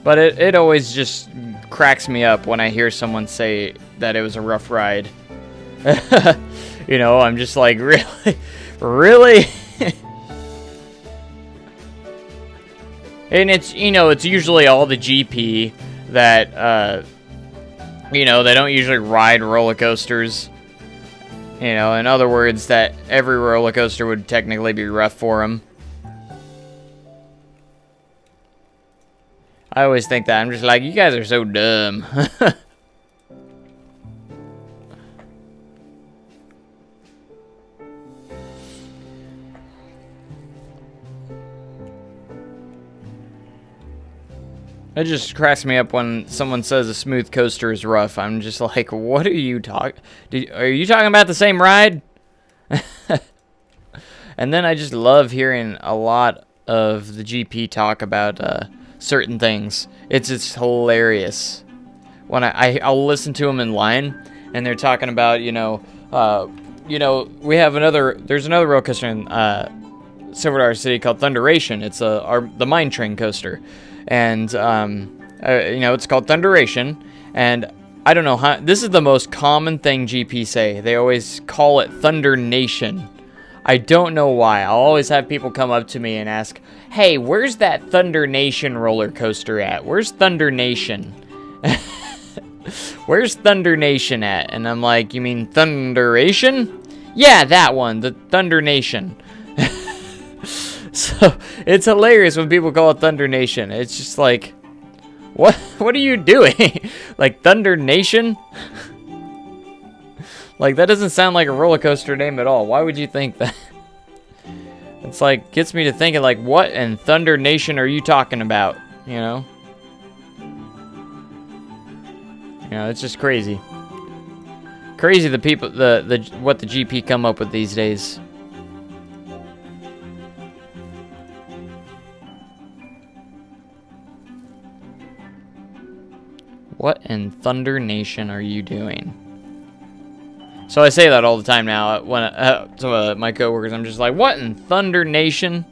But it always just cracks me up when I hear someone say that it was a rough ride. You know, I'm just like, really? Really? And it's, you know, it's usually all the GP that, you know, they don't usually ride roller coasters. You know, in other words, that every roller coaster would technically be rough for them. I always think that. I'm just like, you guys are so dumb. It just cracks me up when someone says a smooth coaster is rough. I'm just like, what are you talking? Are you talking about the same ride? And then I just love hearing a lot of the GP talk about certain things. It's hilarious. When I'll listen to them in line, and they're talking about, you know, we have there's another roller coaster in Silver Dollar City called Thunderation. It's the Mine Train coaster. And, you know, it's called Thunderation, and I don't know how, this is the most common thing GP say. They always call it Thunder Nation. I don't know why. I'll always have people come up to me and ask, hey, where's that Thunder Nation roller coaster at? Where's Thunder Nation? Where's Thunder Nation at? And I'm like, you mean Thunderation? Yeah, that one, the Thunder Nation. So, it's hilarious when people call it Thunder Nation. It's just like, what are you doing? Like, Thunder Nation? Like, that doesn't sound like a roller coaster name at all. Why would you think that? It's like, gets me to thinking, like, what in Thunder Nation are you talking about? You know? You know, it's just crazy. Crazy the people, what the GP come up with these days. What in Thunder Nation are you doing? So I say that all the time now when to my coworkers. I'm just like, what in Thunder Nation?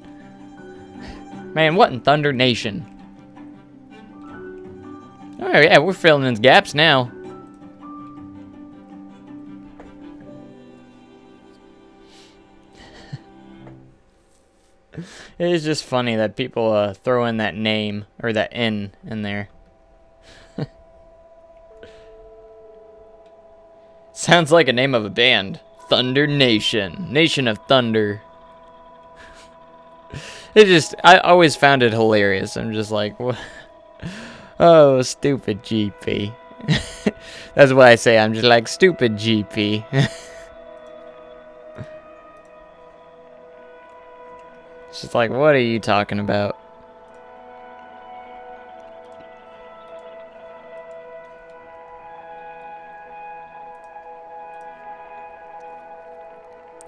Man, what in Thunder Nation? Oh yeah, we're filling in gaps now. It is just funny that people throw in that name, or that N in there. Sounds like a name of a band. Thunder Nation. Nation of Thunder. I always found it hilarious. I'm just like, what? Oh, stupid GP. That's what I say. I'm just like, stupid GP. It's just like, what are you talking about?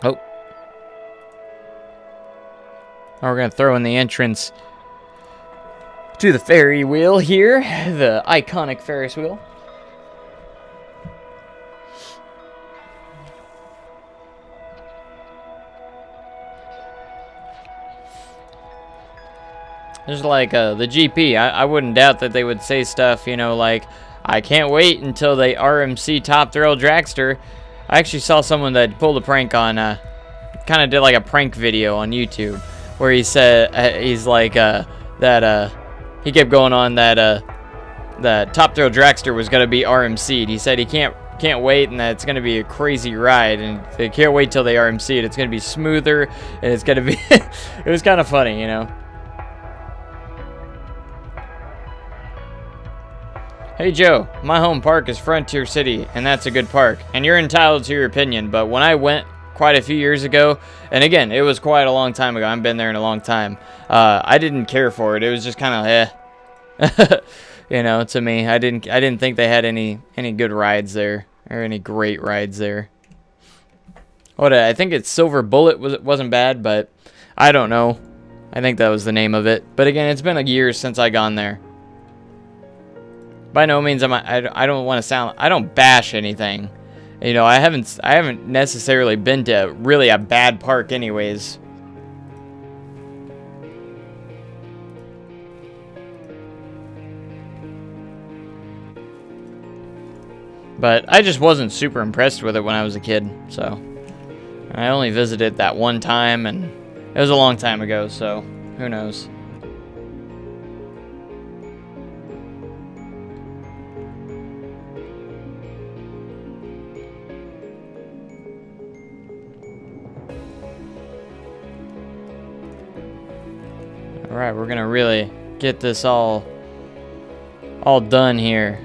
Oh. We're going to throw in the entrance to the Ferry wheel here. The iconic Ferris wheel. Just like the GP, I wouldn't doubt that they would say stuff, you know, like, I can't wait until they RMC Top Thrill Dragster. I actually saw someone that pulled a prank on, kind of did like a prank video on YouTube, where he said, he's like, he kept going on that, the Top Thrill Dragster was going to be RMC'd. He said he can't wait, and that it's going to be a crazy ride, and they can't wait till they RMC it. It's going to be smoother, and it's going to be, it was kind of funny, you know. Hey Joe, my home park is Frontier City, and that's a good park, and you're entitled to your opinion, but when I went quite a few years ago, and again, it was quite a long time ago, I've been there in a long time, I didn't care for it. It was just kind of you know, to me. I didn't think they had any good rides there, or any great rides there. I think it's Silver Bullet wasn't bad, but I don't know. I think that was the name of it. But again, it's been a year since I gone there. By no means I don't want to sound, I don't bash anything. You know, I haven't necessarily been to really a bad park anyways. But I just wasn't super impressed with it when I was a kid, so I only visited that one time, and it was a long time ago, so who knows. Alright, we're gonna really get this all done here.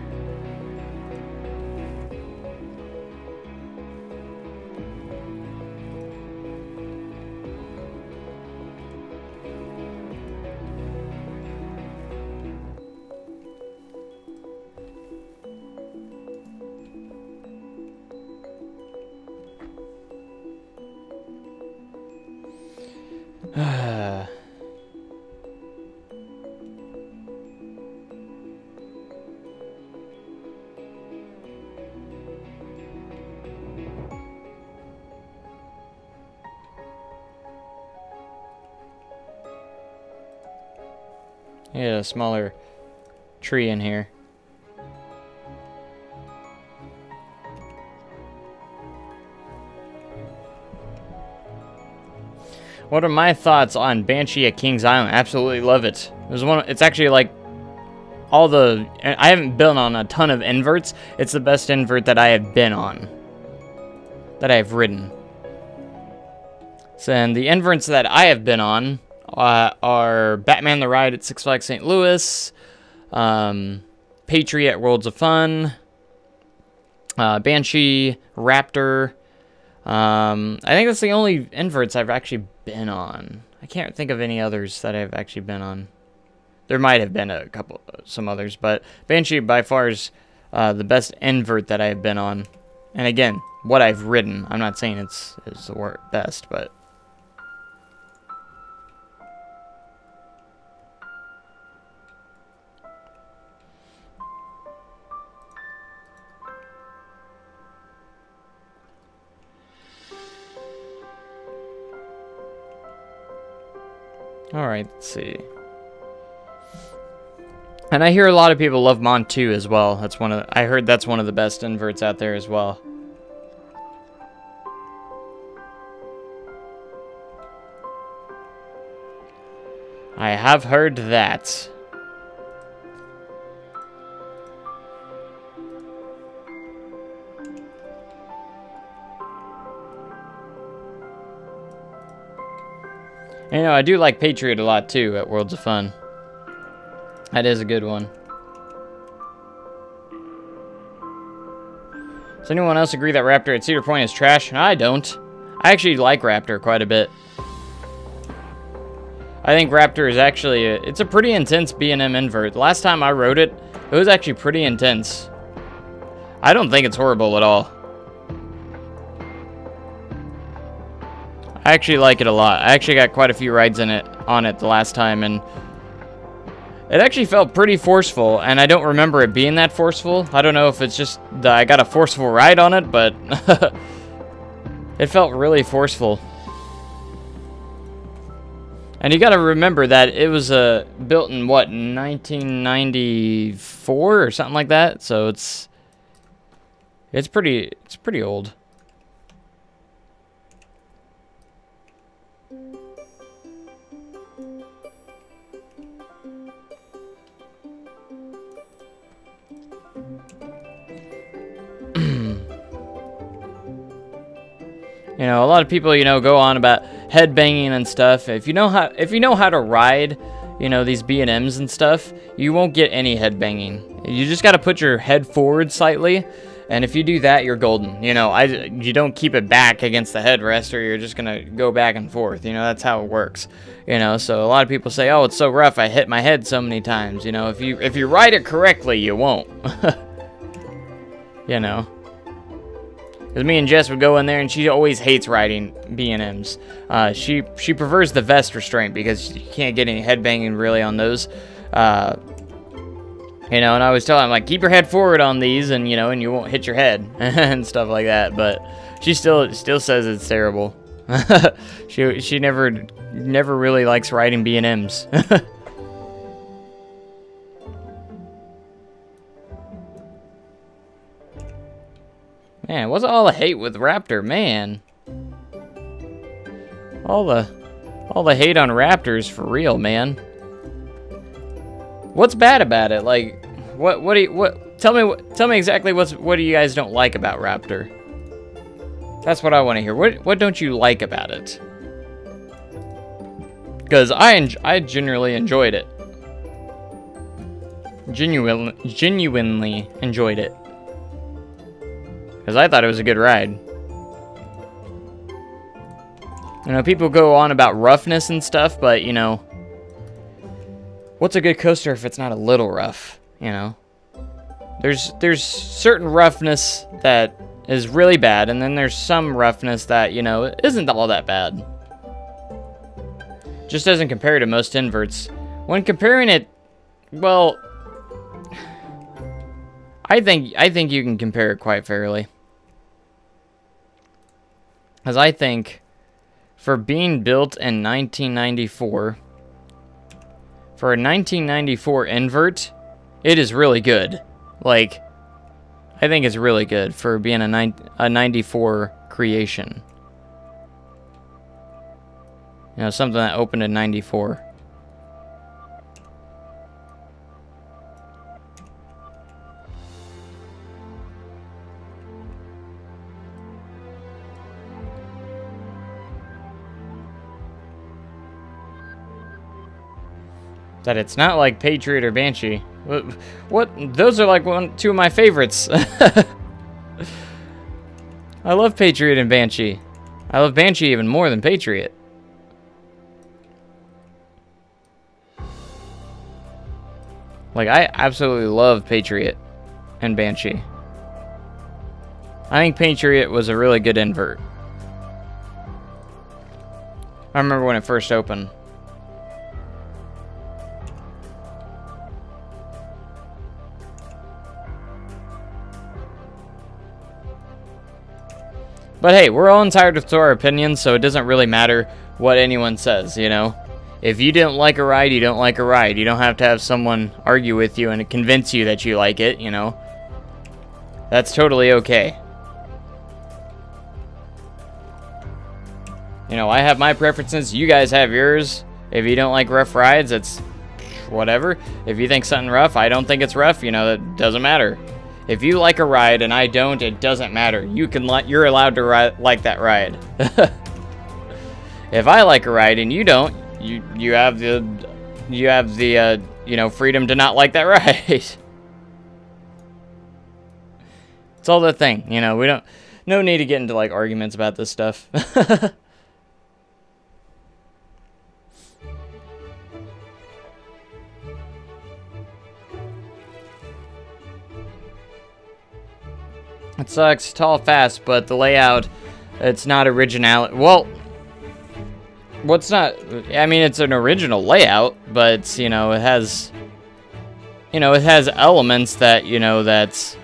Yeah, a smaller tree in here. What are my thoughts on Banshee at Kings Island? Absolutely love it. It's actually like all the. I haven't been on a ton of inverts. It's the best invert that I have been on. That I have ridden. So, and the inverts that I have been on are Batman the Ride at Six Flags St. Louis, Patriot at Worlds of Fun, Banshee, Raptor. I think that's the only inverts I've actually been on. I can't think of any others that I've actually been on. There might have been some others, but Banshee by far is the best invert that I've been on. And again, what I've ridden. I'm not saying it's the best, but. Alright, let's see. And I hear a lot of people love Mon 2 as well. I heard that's one of the best inverts out there as well. I have heard that. You know, I do like Patriot a lot too at Worlds of Fun. That is a good one. Does anyone else agree that Raptor at Cedar Point is trash? I don't. I actually like Raptor quite a bit. I think Raptor is actually it's a pretty intense B&M invert. The last time I rode it, it was actually pretty intense. I don't think it's horrible at all. I actually like it a lot. I actually got quite a few rides on it the last time, and it actually felt pretty forceful, and I don't remember it being that forceful. I don't know if it's just that I got a forceful ride on it, but it felt really forceful. And you got to remember that it was built in what, 1994 or something like that. So it's pretty old. You know, a lot of people, you know, go on about headbanging and stuff. If you know how to ride, you know, these B&Ms and stuff, you won't get any headbanging. You just got to put your head forward slightly, and if you do that, you're golden. You know, you don't keep it back against the headrest, or you're just gonna go back and forth. You know, that's how it works. You know, so a lot of people say, "Oh, it's so rough. I hit my head so many times." You know, if you ride it correctly, you won't. You know. Because me and Jess would go in there, and she always hates riding B&Ms. She prefers the vest restraint because you can't get any headbanging really on those. You know, and I always tell her, I'm like, keep your head forward on these, and you know, and you won't hit your head and stuff like that. But she still says it's terrible. she never really likes riding B&Ms. Man, what's all the hate with Raptor, man? All the hate on Raptors for real, man. What's bad about it? Like, tell me exactly what do you guys don't like about Raptor? That's what I want to hear. What don't you like about it? Because I genuinely enjoyed it. Genuinely enjoyed it. Because I thought it was a good ride. You know, people go on about roughness and stuff, but, you know, what's a good coaster if it's not a little rough, you know? There's certain roughness that is really bad, and then there's some roughness that, you know, isn't all that bad. Just doesn't compare to most inverts. When comparing it, well, I think you can compare it quite fairly. Because I think for being built in 1994, for a 1994 invert, it is really good. Like, I think it's really good for being a 94 creation. You know, something that opened in 94. That it's not like Patriot or Banshee. What? Those are like two of my favorites. I love Patriot and Banshee. I love Banshee even more than Patriot. Like, I absolutely love Patriot and Banshee. I think Patriot was a really good invert. I remember when it first opened. But hey, we're all entitled to our opinions, so it doesn't really matter what anyone says, you know? If you didn't like a ride, you don't like a ride. You don't have to have someone argue with you and convince you that you like it, you know. That's totally okay. You know, I have my preferences, you guys have yours. If you don't like rough rides, it's whatever. If you think something rough, I don't think it's rough, you know, that doesn't matter. If you like a ride and I don't, it doesn't matter. You're allowed to like that ride. If I like a ride and you don't, you have the you know, freedom to not like that ride. It's all the thing, you know. No need to get into like arguments about this stuff. It sucks, tall, fast, but the layout, it's not original. Well, what's not? I mean, it's an original layout, but you know, it has elements that that's,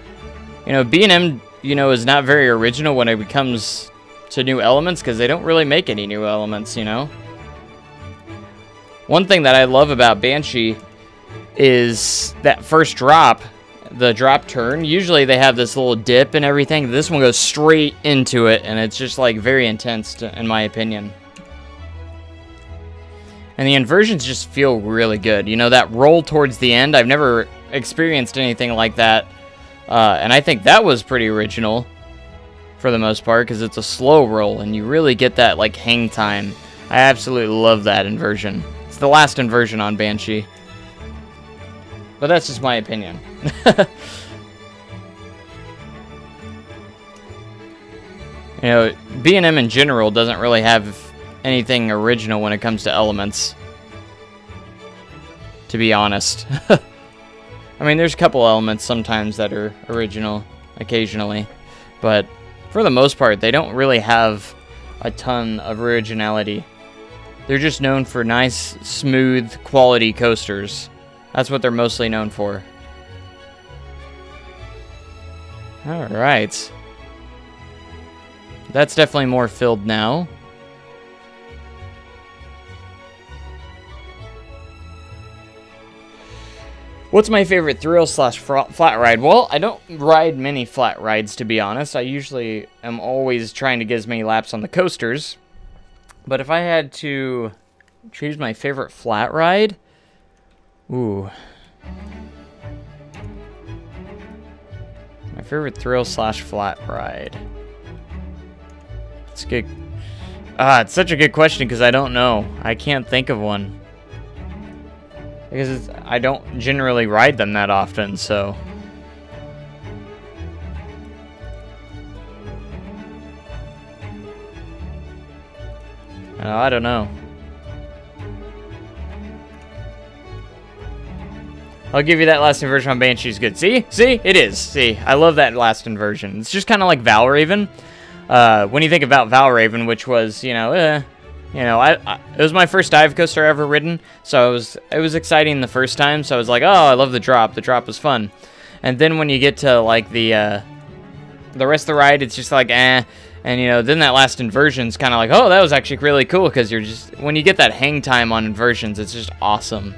B&M, is not very original when it comes to new elements because they don't really make any new elements. One thing that I love about Banshee is that first drop. The drop turn, usually they have this little dip and everything. This one goes straight into it, and it's just like very intense in my opinion. And the inversions just feel really good. That roll towards the end, I've never experienced anything like that. And I think that was pretty original for the most part because it's a slow roll and you really get that like hang time. I absolutely love that inversion. It's the last inversion on Banshee. But that's just my opinion. B&M in general doesn't really have anything original when it comes to elements. To be honest. I mean, there's a couple elements sometimes that are original, occasionally. But for the most part, they don't really have a ton of originality. They're just known for nice, smooth, quality coasters. That's what they're mostly known for. Alright. That's definitely more filled now. What's my favorite thrill/flat ride? Well, I don't ride many flat rides, to be honest. I usually am always trying to get as many laps on the coasters. But if I had to choose my favorite flat ride... Ooh. My favorite thrill/flat ride. It's good. It's such a good question because I don't know. I can't think of one. Because I don't generally ride them that often, so. I don't know. I'll give you that last inversion on Banshee is good. See? See? It is. See? I love that last inversion. It's just kind of like Valraven. When you think about Valraven, which was, it was my first dive coaster I ever ridden, so it was exciting the first time, so I was like, oh, I love the drop. The drop was fun. And then when you get to, like, the rest of the ride, it's just like, eh. And, then that last inversion's kind of like, oh, that was actually really cool, because when you get that hang time on inversions, it's just awesome.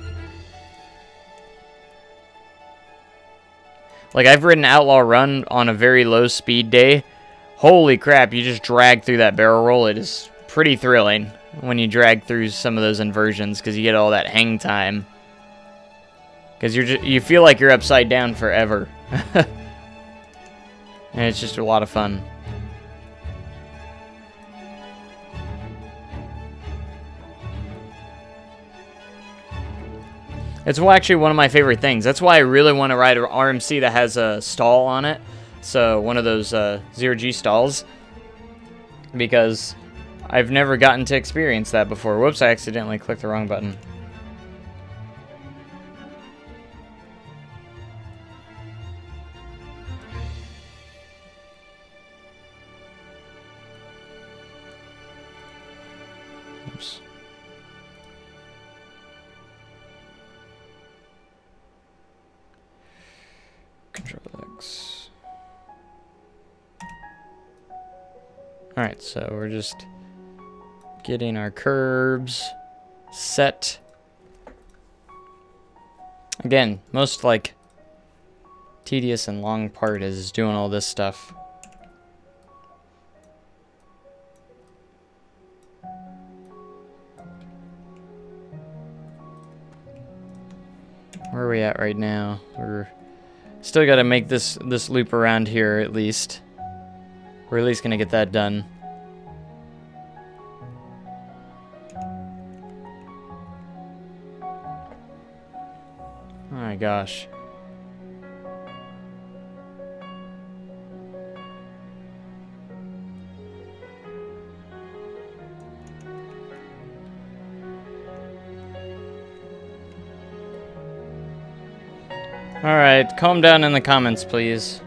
Like, I've ridden Outlaw Run on a very low speed day. Holy crap, you just drag through that barrel roll. It is pretty thrilling when you drag through some of those inversions because you get all that hang time. Because you feel like you're upside down forever. And it's just a lot of fun. It's actually one of my favorite things. That's why I really want to ride an RMC that has a stall on it. So one of those zero-G stalls. Because I've never gotten to experience that before. Whoops, I accidentally clicked the wrong button. Oops. Control X. Alright, so we're just getting our curbs set. Again, most like tedious and long part is doing all this stuff. Where are we at right now? We're still got to make this loop around here at least. We're at least gonna get that done. Oh my gosh. Alright, calm down in the comments, please.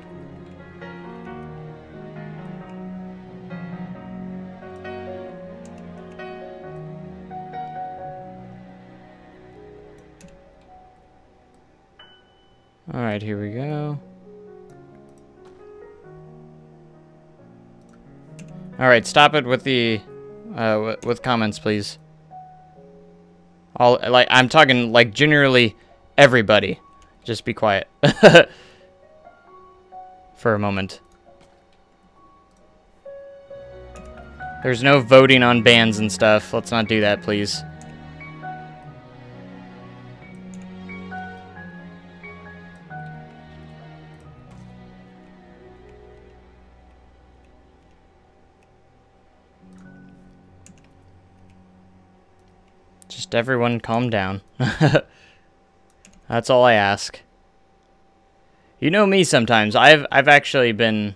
Alright, here we go. Alright, stop it with the with comments, please. I'm talking like generally everybody. Just be quiet for a moment. There's no voting on bans and stuff. Let's not do that, please. Just everyone calm down. That's all I ask. You know me sometimes. I've actually been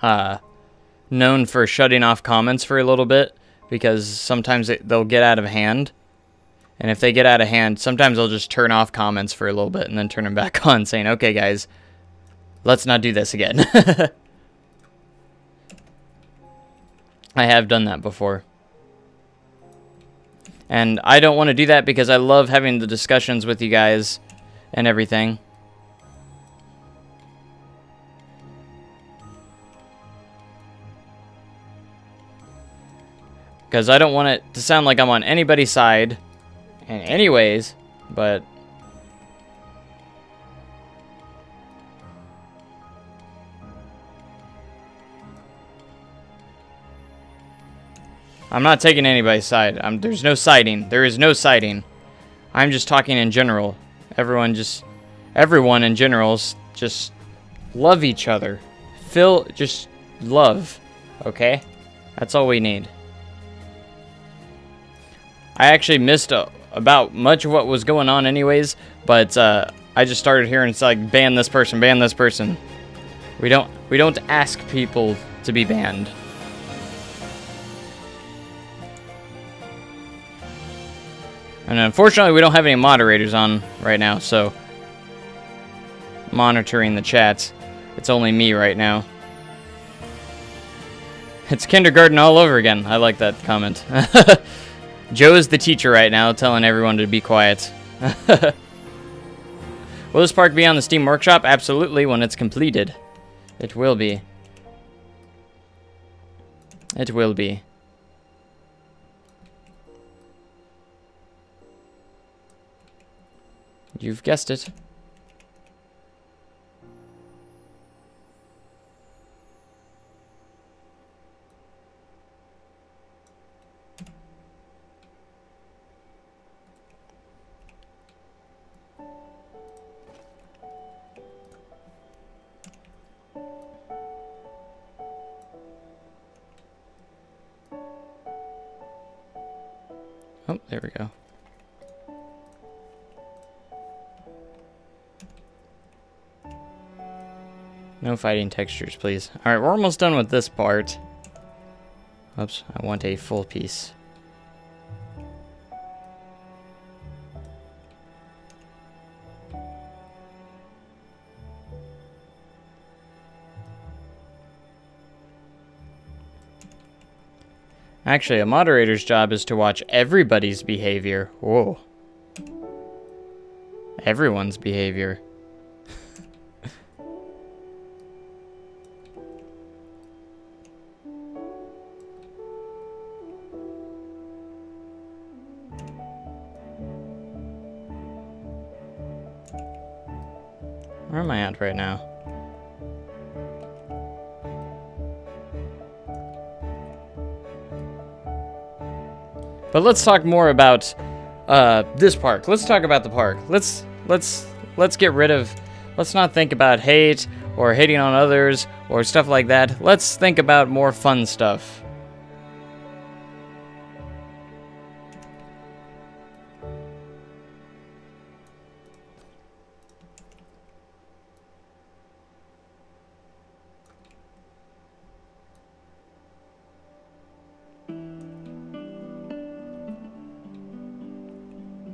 known for shutting off comments for a little bit because sometimes they'll get out of hand. And if they get out of hand, sometimes I'll just turn off comments for a little bit and then turn them back on saying, "Okay, guys, let's not do this again." I have done that before. And I don't want to do that because I love having the discussions with you guys and everything. Because I don't want it to sound like I'm on anybody's side in any ways, but I'm not taking anybody's side. There's no siding. There is no siding. I'm just talking in general. Everyone in general just love each other. Just love, okay? That's all we need. I actually missed about much of what was going on anyways, but I just started hearing it's like ban this person, ban this person. We don't ask people to be banned. And unfortunately, we don't have any moderators on right now, so monitoring the chats. It's only me right now. It's kindergarten all over again. I like that comment. Joe is the teacher right now, telling everyone to be quiet. Will this park be on the Steam Workshop? Absolutely, when it's completed. It will be. It will be. You've guessed it. Oh, there we go. No fighting textures, please. Alright, we're almost done with this part. Oops, I want a full piece. Actually, a moderator's job is to watch everybody's behavior. Whoa. Everyone's behavior. Where am I at right now? But let's talk more about this park. Let's talk about the park. Let's get rid of. Let's not think about hate or hating on others or stuff like that. Let's think about more fun stuff.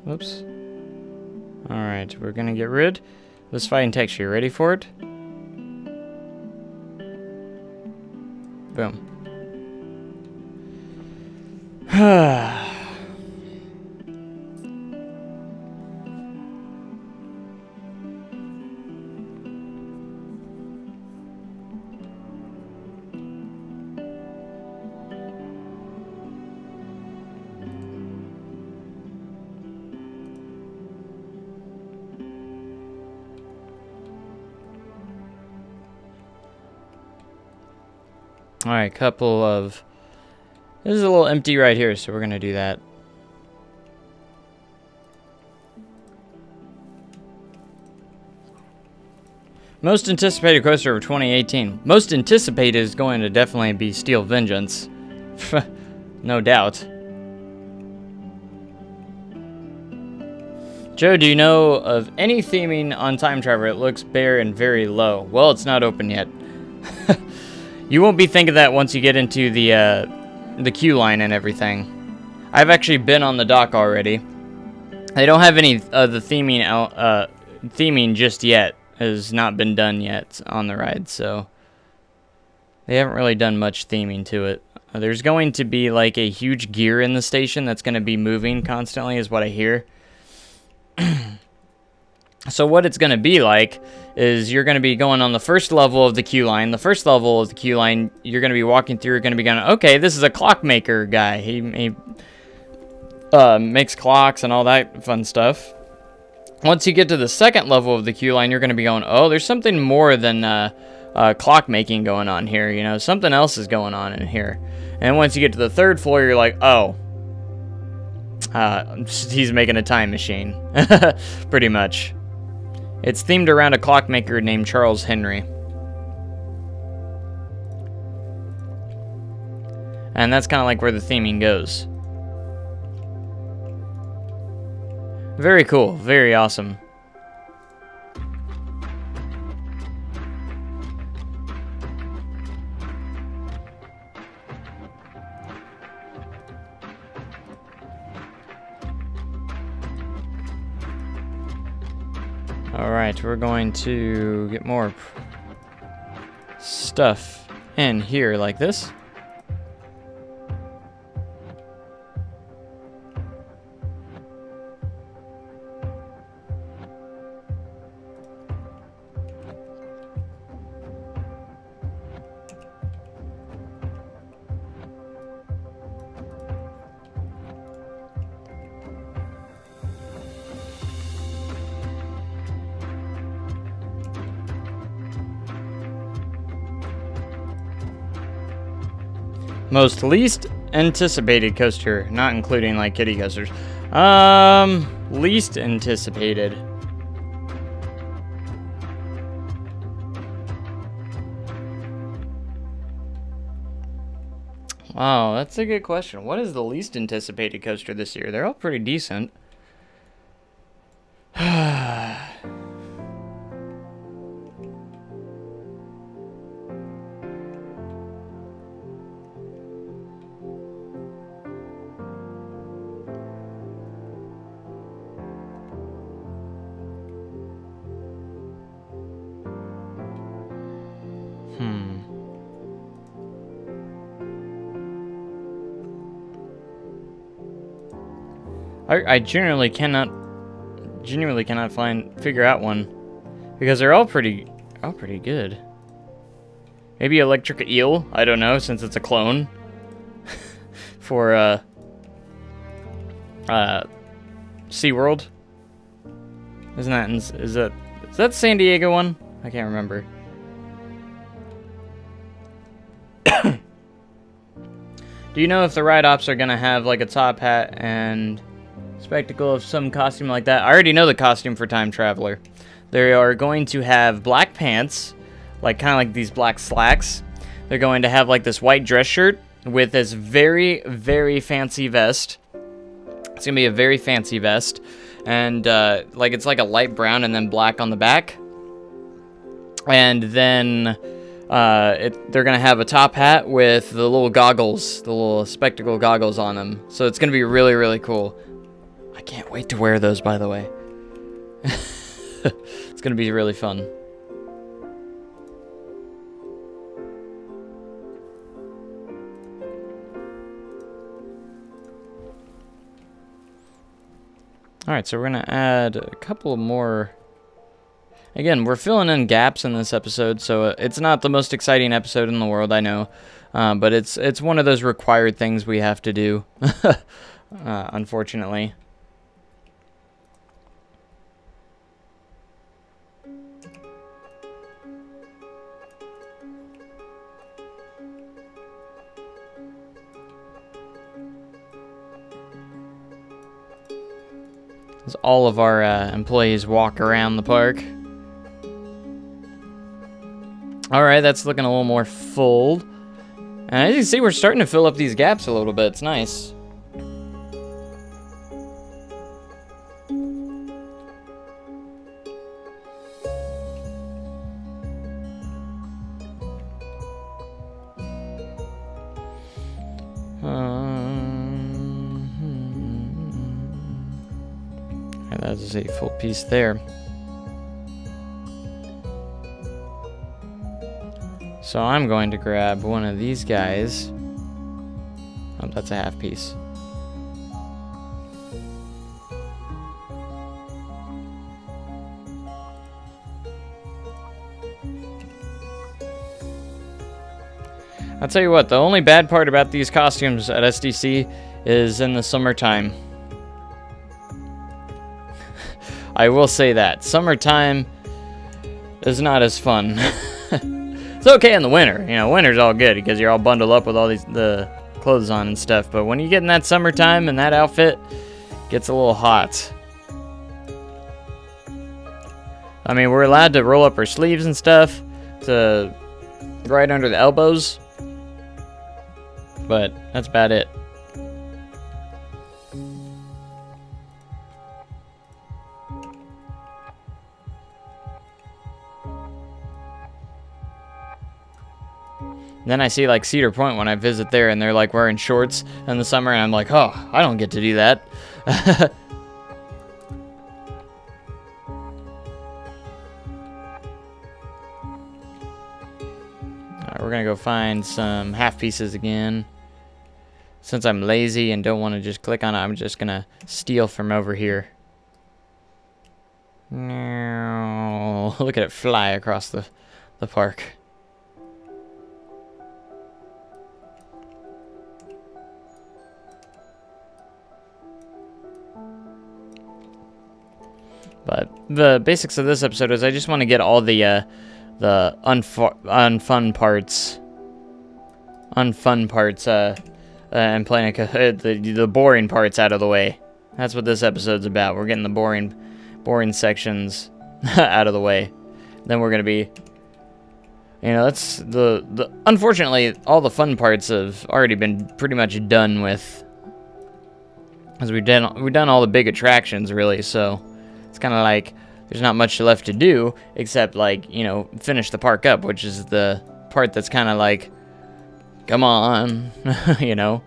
Whoops. Alright, we're gonna get rid of this fighting texture. Ready for it? Boom. Alright, couple of... This is a little empty right here, so we're going to do that. Most anticipated coaster of 2018. Most anticipated is going to definitely be Steel Vengeance. No doubt. Joe, do you know of any theming on Time Traveler? It looks bare and very low. Well, it's not open yet. You won't be thinking that once you get into the queue line and everything. I've actually been on the dock already. They don't have any of the theming just yet. Has not been done yet on the ride, so they haven't really done much theming to it. There's going to be like a huge gear in the station that's going to be moving constantly, is what I hear. So what it's going to be like is you're going to be going on the first level of the queue line. The first level of the queue line, you're going to be walking through, you're going to be going, okay, this is a clockmaker guy. He makes clocks and all that fun stuff. Once you get to the second level of the queue line, you're going to be going, oh, there's something more than clockmaking going on here. You know, something else is going on in here. And once you get to the third floor, you're like, oh, he's making a time machine. Pretty much. It's themed around a clockmaker named Charles Henry. And that's kind of like where the theming goes. Very cool. Very awesome. Alright, we're going to get more stuff in here like this. Most least anticipated coaster, not including like kiddie coasters. Least anticipated. Wow, that's a good question. What is the least anticipated coaster this year? They're all pretty decent. I genuinely cannot figure out one, because they're all pretty good. Maybe Electric Eel, I don't know, since it's a clone for SeaWorld. Is that Is that the San Diego one? I can't remember. Do you know if the ride ops are gonna have like a top hat and spectacle of some costume like that? I already know the costume for Time Traveler. They are going to have black pants, like kind of like these black slacks. They're going to have like this white dress shirt with this very, very fancy vest. It's gonna be a very fancy vest, and like it's like a light brown and then black on the back. And then they're gonna have a top hat with the little goggles, the little spectacle goggles on them. So it's gonna be really, really cool. I can't wait to wear those, by the way. It's gonna be really fun. Alright, so we're gonna add a couple more. Again, we're filling in gaps in this episode, so it's not the most exciting episode in the world, I know. But it's one of those required things we have to do, unfortunately. As all of our employees walk around the park. Alright, that's looking a little more full. And as you can see, we're starting to fill up these gaps a little bit. It's nice. That is a full piece there. So I'm going to grab one of these guys. Oh, that's a half piece. I'll tell you what, the only bad part about these costumes at SDC is in the summertime. I will say that. Summertime is not as fun. It's okay in the winter. You know, winter's all good because you're all bundled up with all the clothes on and stuff. But when you get in that summertime and that outfit, it gets a little hot. I mean, we're allowed to roll up our sleeves and stuff to right under the elbows. But that's about it. Then I see like Cedar Point when I visit there and they're like wearing shorts in the summer and I'm like, oh, I don't get to do that. Alright, we're gonna go find some half pieces again. Since I'm lazy and don't want to just click on it, I'm just gonna steal from over here. Look at it fly across the park. But the basics of this episode is I just want to get all the unfun parts, and playing the boring parts out of the way. That's what this episode's about. We're getting the boring sections out of the way. Then we're gonna be, you know, that's unfortunately all the fun parts have already been pretty much done with, because we've done all the big attractions really. So it's kind of like there's not much left to do except, like, you know, finish the park up, which is the part that's kind of like, come on, you know.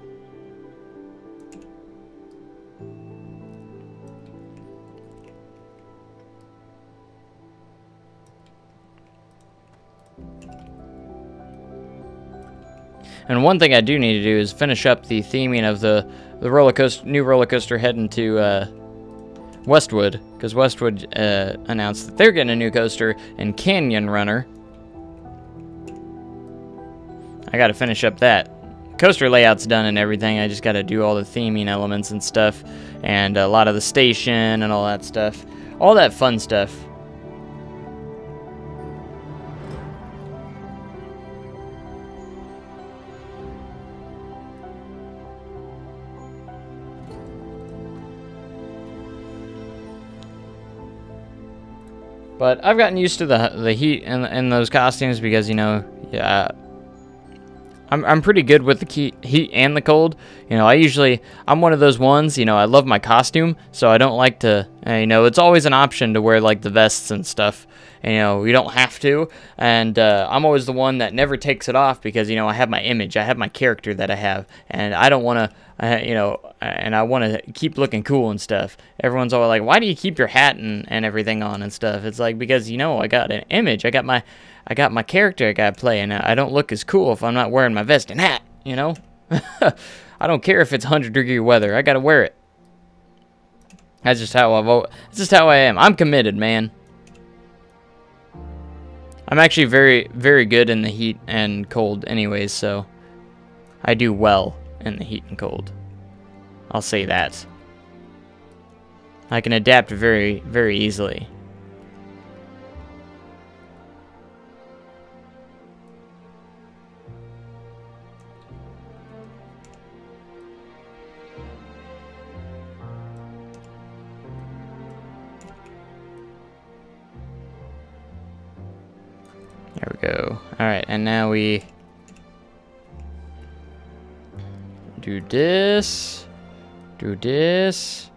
And one thing I do need to do is finish up the theming of the new roller coaster heading to Westwood, because Westwood announced that they're getting a new coaster in Canyon Runner. I got to finish up that. Coaster layout's done and everything. I just got to do all the theming elements and stuff, and a lot of the station and all that stuff. All that fun stuff. But I've gotten used to the heat in those costumes because, you know, yeah, I'm pretty good with the heat and the cold. You know, I'm one of those ones, you know, I love my costume, so I don't like to, you know, it's always an option to wear, like, the vests and stuff. And, you know, you don't have to. And I'm always the one that never takes it off because, you know, I have my image. I have my character that I have. And I don't want to, you know, and I want to keep looking cool and stuff. Everyone's always like, why do you keep your hat and everything on and stuff? It's like, because, you know, I got an image. I got my character I got to play, and I don't look as cool if I'm not wearing my vest and hat, you know? I don't care if it's 100-degree weather. I got to wear it. That's just how that's just how I am. I'm committed, man. I'm actually very, very good in the heat and cold anyways, so I do well in the heat and cold. I'll say that. I can adapt very, very easily. There we go. Alright, and now we do this. Do this.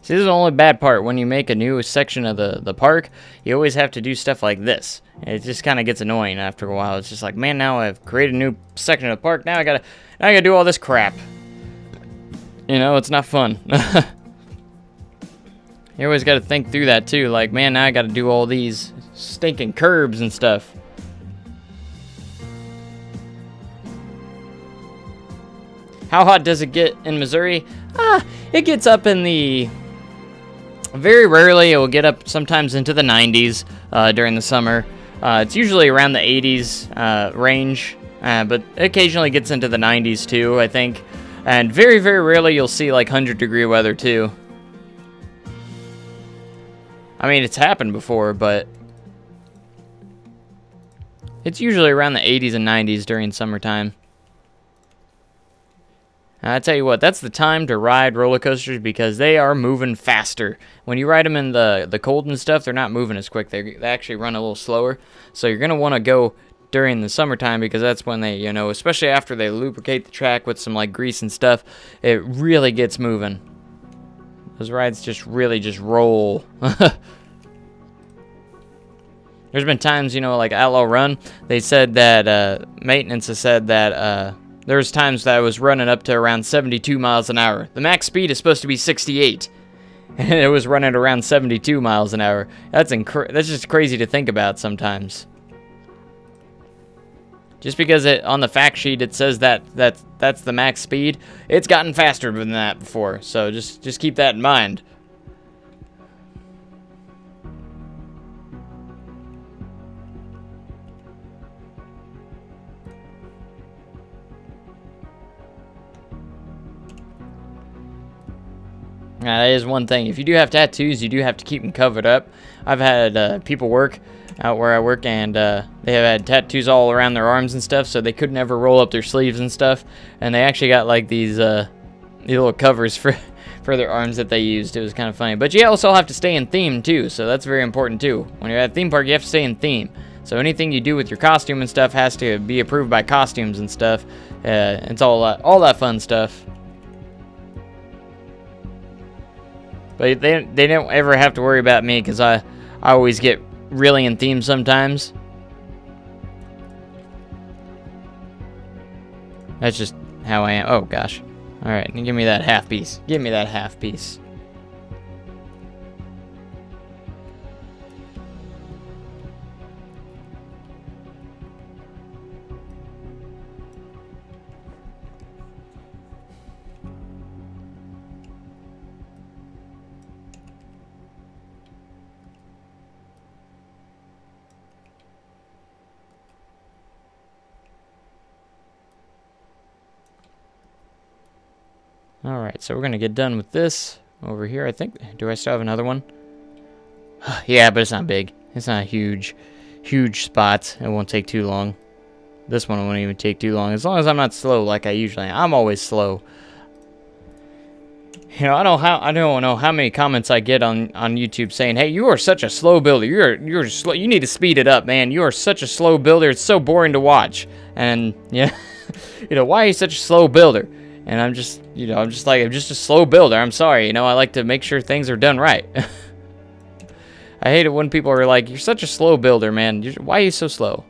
See, this is the only bad part. When you make a new section of the park, you always have to do stuff like this. It just kind of gets annoying after a while. It's just like, man, now I've created a new section of the park. Now I gotta do all this crap. You know, it's not fun. You always got to think through that too. Like, man, now I got to do all these stinking curbs and stuff. How hot does it get in Missouri? It gets up in the... Very rarely it will get up sometimes into the 90s during the summer. It's usually around the 80s range, but it occasionally gets into the 90s too, I think. And very, very rarely you'll see like 100-degree weather too. I mean, it's happened before, but it's usually around the 80s and 90s during summertime. And I tell you what, that's the time to ride roller coasters because they are moving faster. When you ride them in the cold and stuff, they're not moving as quick. They actually run a little slower. So you're going to want to go during the summertime because that's when they, you know, especially after they lubricate the track with some like grease and stuff, it really gets moving. Those rides just really just roll. There's been times, you know, like Outlaw Run, they said that, maintenance has said that, there was times that I was running up to around 72 miles an hour. The max speed is supposed to be 68. And it was running around 72 miles an hour. That's just crazy to think about sometimes. Just because on the fact sheet it says that's the max speed, it's gotten faster than that before. So just keep that in mind. Now, that is one thing. If you do have tattoos, you do have to keep them covered up. I've had people work out where I work, and they have had tattoos all around their arms and stuff, so they could never roll up their sleeves and stuff. And they actually got like these little covers for their arms that they used. It was kind of funny. But you also have to stay in theme too, so that's very important too. When you're at a theme park, you have to stay in theme. So anything you do with your costume and stuff has to be approved by costumes and stuff. It's all that fun stuff. But they don't ever have to worry about me because I always get really in theme sometimes. That's just how I am. Oh, gosh. Alright, give me that half piece. Give me that half piece. Alright, so we're going to get done with this over here, I think. Do I still have another one? Yeah, but it's not big. It's not a huge spot. It won't take too long. This one won't even take too long. As long as I'm not slow like I usually am. I'm always slow. You know, I don't know how many comments I get on YouTube saying, "Hey, you are such a slow builder. You're slow. You need to speed it up, man. You are such a slow builder. It's so boring to watch." And yeah, you know, why are you such a slow builder? And I'm just, you know, I'm just a slow builder. I'm sorry. You know, I like to make sure things are done right. I hate it when people are like, "You're such a slow builder, man. Why are you so slow?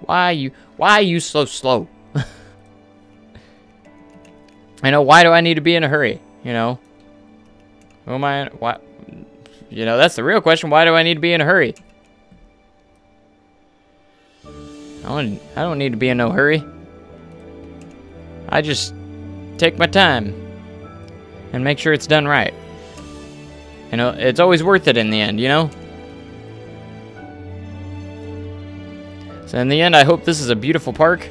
Why are you so slow?" I know. Why do I need to be in a hurry? You know, who am I? Why? You know, that's the real question. Why do I need to be in a hurry? I don't need to be in no hurry. I just take my time and make sure it's done right. You know, it's always worth it in the end, you know? So in the end, I hope this is a beautiful park.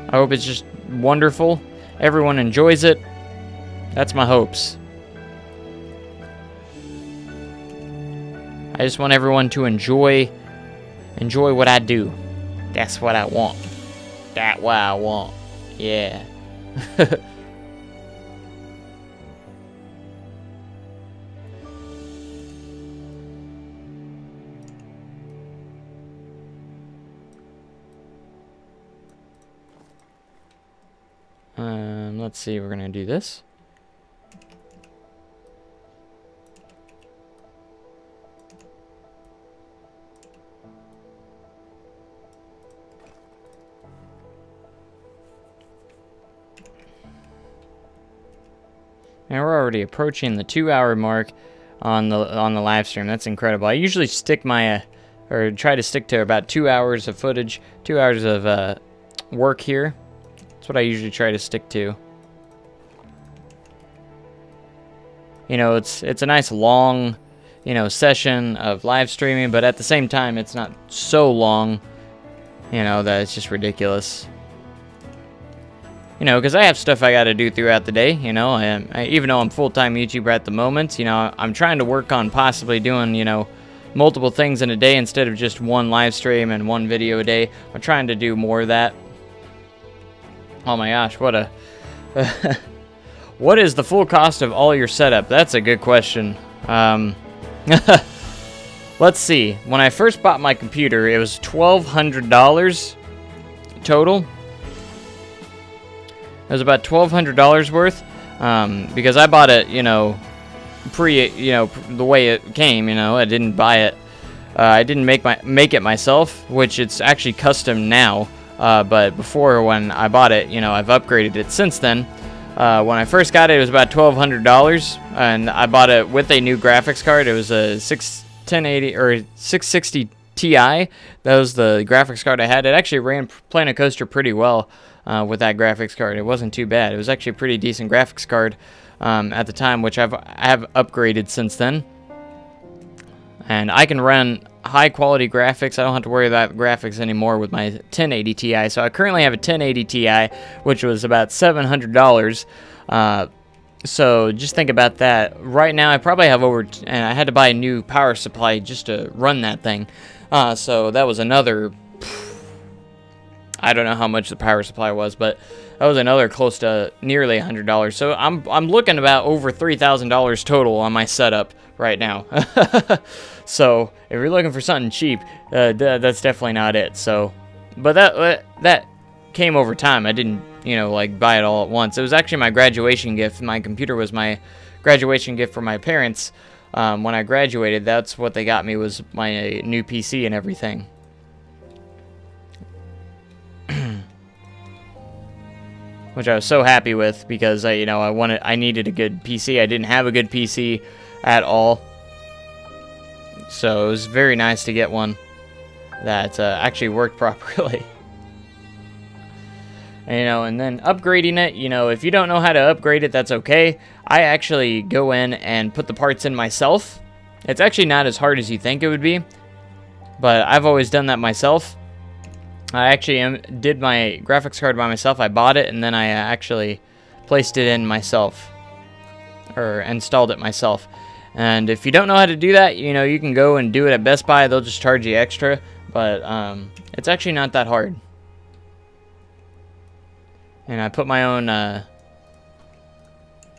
I hope it's just wonderful. Everyone enjoys it. That's my hopes. I just want everyone to enjoy what I do. That's what I want. That's what I want. Yeah. Let's see, we're gonna do this. And we're already approaching the 2-hour mark on the live stream. That's incredible. I usually stick my or try to stick to about 2 hours of footage, 2 hours of work here. That's what I usually try to stick to. You know, it's a nice long, you know, session of live streaming, but at the same time, it's not so long, you know, that it's just ridiculous. You know, because I have stuff I got to do throughout the day, you know, and even though I'm full-time YouTuber at the moment, you know, I'm trying to work on possibly doing, you know, multiple things in a day instead of just one live stream and one video a day. I'm trying to do more of that. Oh my gosh, what a... What is the full cost of all your setup? That's a good question. Let's see. When I first bought my computer, it was $1,200 total. It was about $1,200 worth, because I bought it, you know, the way it came. You know, I didn't buy it. I didn't make it myself, which it's actually custom now. But before, when I bought it, you know, I've upgraded it since then. When I first got it, it was about $1,200, and I bought it with a new graphics card. It was a 1080 or 660 Ti. That was the graphics card I had. It actually ran Planet Coaster pretty well with that graphics card. It wasn't too bad. It was actually a pretty decent graphics card at the time, which I have upgraded since then. And I can run high quality graphics. I don't have to worry about graphics anymore with my 1080 Ti. So I currently have a 1080 Ti, which was about $700. So just think about that. Right now I probably have and I had to buy a new power supply just to run that thing. So that was another, I don't know how much the power supply was, but that was another close to nearly $100. So I'm looking about over $3,000 total on my setup right now. So if you're looking for something cheap, that's definitely not it. So, but that came over time. I didn't, you know, like buy it all at once. It was actually my graduation gift. My computer was my graduation gift for my parents. When I graduated, that's what they got me, was my new PC and everything. Which I was so happy with, because you know, I needed a good PC. I didn't have a good PC at all. So it was very nice to get one that actually worked properly. And, you know, and then upgrading it, you know, if you don't know how to upgrade it, that's okay. I actually go in and put the parts in myself. It's actually not as hard as you think it would be, but I've always done that myself. I actually did my graphics card by myself. I bought it, and then I actually placed it in myself, or installed it myself. And if you don't know how to do that, you know, you can go and do it at Best Buy. They'll just charge you extra, but it's actually not that hard. And I put my own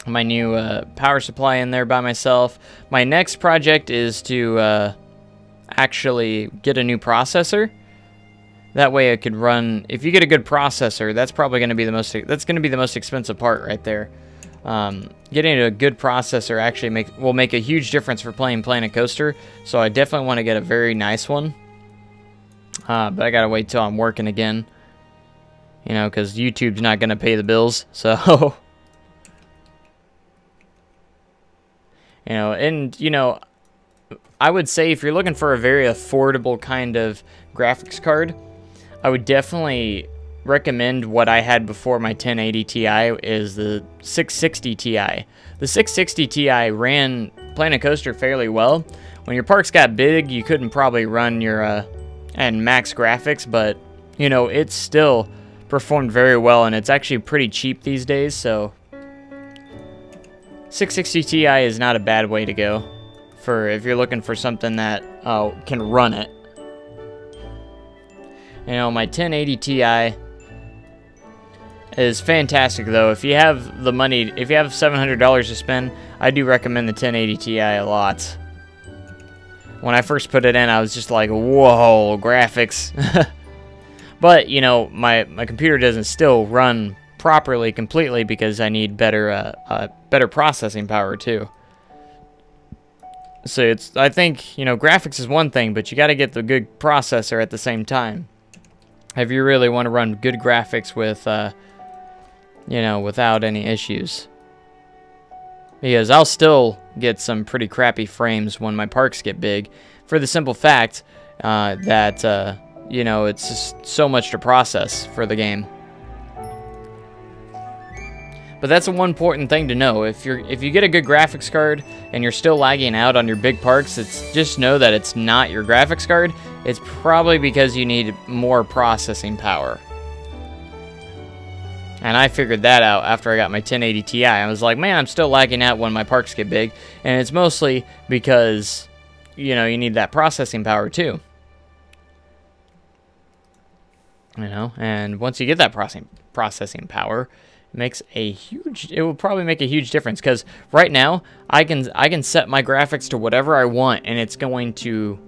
my new power supply in there by myself. My next project is to actually get a new processor. That way I could run, if you get a good processor, that's probably going to be the most expensive part right there. Getting a good processor actually will make a huge difference for playing Planet Coaster, so I definitely want to get a very nice one. But I gotta wait till I'm working again, you know, because YouTube's not gonna pay the bills, so you know. And you know, I would say if you're looking for a very affordable kind of graphics card, I would definitely recommend what I had before my 1080 Ti is the 660 Ti. The 660 Ti ran Planet Coaster fairly well. When your parks got big, you couldn't probably run your and max graphics, but you know, it still performed very well, and it's actually pretty cheap these days, so 660 Ti is not a bad way to go for if you're looking for something that can run it. You know, my 1080 Ti is fantastic though. If you have the money, if you have $700 to spend, I do recommend the 1080 Ti a lot. When I first put it in, I was just like, whoa, graphics. But, you know, my computer doesn't still run properly completely because I need better processing power too. So I think, you know, graphics is one thing, but you got to get the good processor at the same time. If you really want to run good graphics with, you know, without any issues. Because I'll still get some pretty crappy frames when my parks get big, for the simple fact that, you know, it's just so much to process for the game. But that's one important thing to know. If you get a good graphics card and you're still lagging out on your big parks, just know that it's not your graphics card. It's probably because you need more processing power. And I figured that out after I got my 1080 Ti. I was like, man, I'm still lagging out when my parks get big. And it's mostly because, you know, you need that processing power too. You know, and once you get that processing power, it will probably make a huge difference. Because right now, I can set my graphics to whatever I want, and it's going to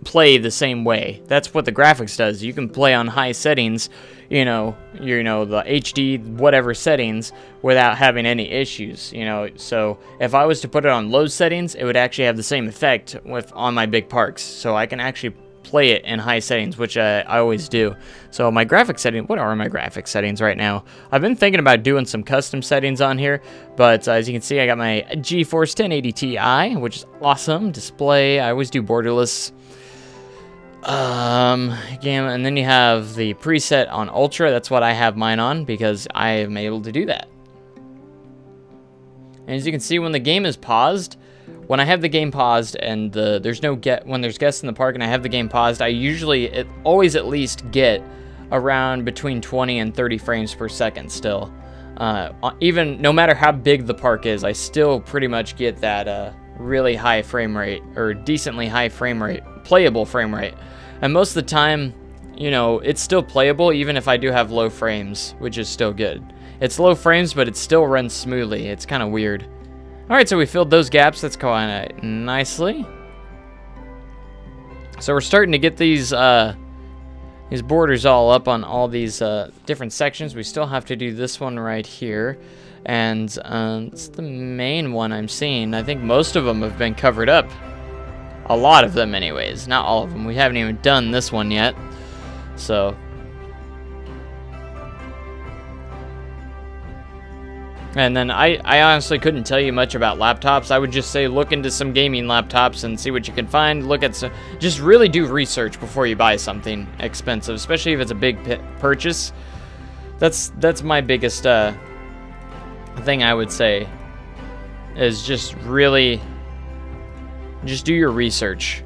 play the same way. That's what the graphics does. You can play on high settings, you know the HD whatever settings without having any issues, you know. So if I was to put it on low settings, it would actually have the same effect on my big parks. So I can actually play it in high settings, which I always do. So my graphics setting, what are my graphics settings right now? I've been thinking about doing some custom settings on here, but as you can see, I got my GeForce 1080 Ti, which is awesome. Display, I always do borderless. Again, and then you have the preset on Ultra. That's what I have mine on because I am able to do that. And as you can see, when the game is paused, when I have the game paused and when there's guests in the park and I have the game paused, I usually always at least get around between 20 and 30 frames per second still. Even no matter how big the park is, I still pretty much get that really high frame rate, or decently high frame rate, playable frame rate. And most of the time, you know, it's still playable even if I do have low frames, which is still good. It's low frames, but it still runs smoothly. It's kind of weird. Alright, so we filled those gaps. That's going nicely. So we're starting to get these borders all up on all these different sections. We still have to do this one right here. And it's the main one I'm seeing. I think most of them have been covered up. A lot of them anyways. Not all of them. We haven't even done this one yet. So. And then I honestly couldn't tell you much about laptops. I would just say look into some gaming laptops and see what you can find. Look at some, just really do research before you buy something expensive, especially if it's a big purchase. That's my biggest thing I would say, is just really just do your research.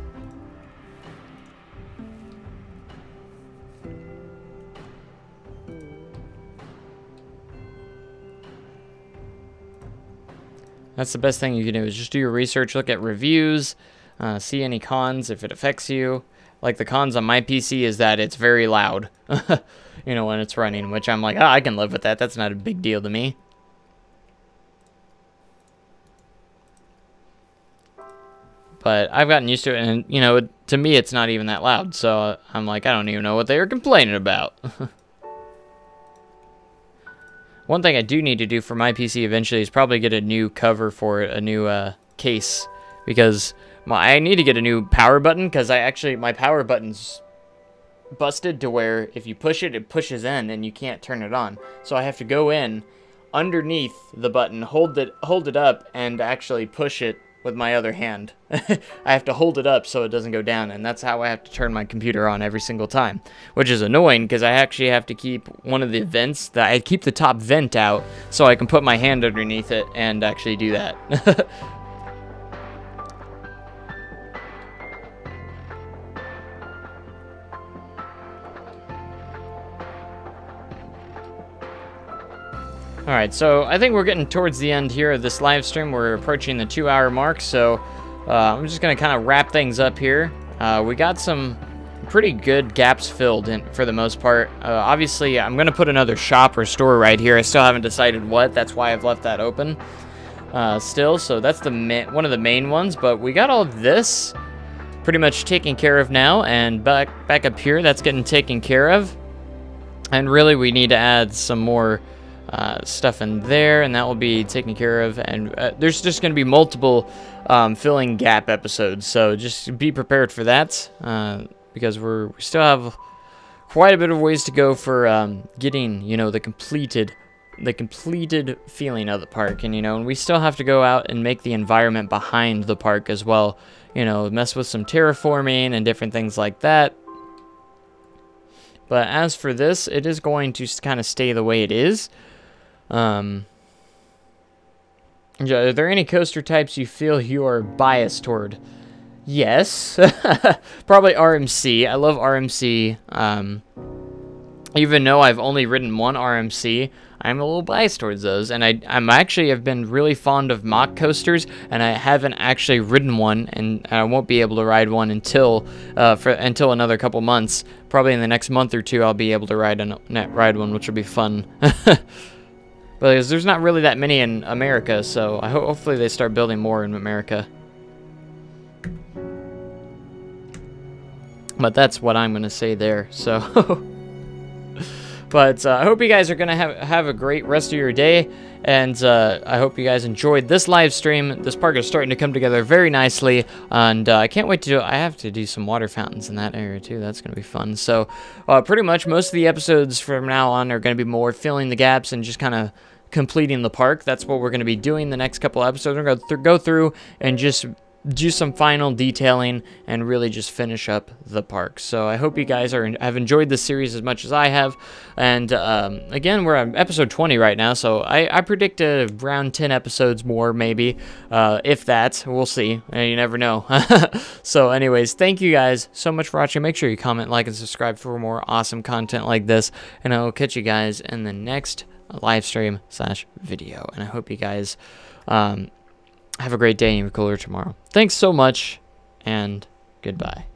That's the best thing you can do, is just do your research, look at reviews, see any cons if it affects you. Like the cons on my PC is that it's very loud, you know, when it's running, which I'm like, oh, I can live with that. That's not a big deal to me. but I've gotten used to it, and, you know, to me, it's not even that loud, so I'm like, I don't even know what they were complaining about. One thing I do need to do for my PC eventually is probably get a new cover for it, a new case, because I need to get a new power button, because my power button's busted to where if you push it, it pushes in, and you can't turn it on. So I have to go in underneath the button, hold it up, and actually push it with my other hand. I have to hold it up so it doesn't go down, and that's how I have to turn my computer on every single time, which is annoying because I actually have to keep one of the vents, I keep the top vent out so I can put my hand underneath it and actually do that. Alright, so I think we're getting towards the end here of this live stream. We're approaching the 2-hour mark, so I'm just going to kind of wrap things up here. We got some pretty good gaps filled in for the most part. Obviously, I'm going to put another shop or store right here. I still haven't decided what. That's why I've left that open still. So that's one of the main ones, but we got all this pretty much taken care of now, and back up here, that's getting taken care of. And really, we need to add some more stuff in there, and that will be taken care of. And there's just going to be multiple filling gap episodes, so just be prepared for that, because we still have quite a bit of ways to go for getting, you know, the completed feeling of the park. And, you know, and we still have to go out and make the environment behind the park as well, you know, mess with some terraforming and different things like that. But as for this, it is going to kind of stay the way it is. Are there any coaster types you feel you are biased toward? Yes. Probably RMC. I love RMC. Even though I've only ridden one RMC, I'm a little biased towards those. And I'm actually have been really fond of mock coasters, and I haven't actually ridden one, and I won't be able to ride one until another couple months. Probably in the next month or two, I'll be able to ride one, which will be fun. Because there's not really that many in America, so hopefully they start building more in America. But that's what I'm going to say there, so... But I hope you guys are going to have a great rest of your day, and I hope you guys enjoyed this live stream. This park is starting to come together very nicely, and I can't wait to I have to do some water fountains in that area too. That's going to be fun. So pretty much most of the episodes from now on are going to be more filling the gaps and just kind of completing the park. That's what we're going to be doing the next couple episodes. We're going to go through and just do some final detailing and really just finish up the park. So I hope you guys have enjoyed this series as much as I have. And again, we're on episode 20 right now, so I predict around 10 episodes more, maybe, if that. We'll see. You never know. So anyways, thank you guys so much for watching. Make sure you comment, like, and subscribe for more awesome content like this, and I will catch you guys in the next live stream / video. And I hope you guys have a great day and even cooler tomorrow. Thanks so much, and goodbye.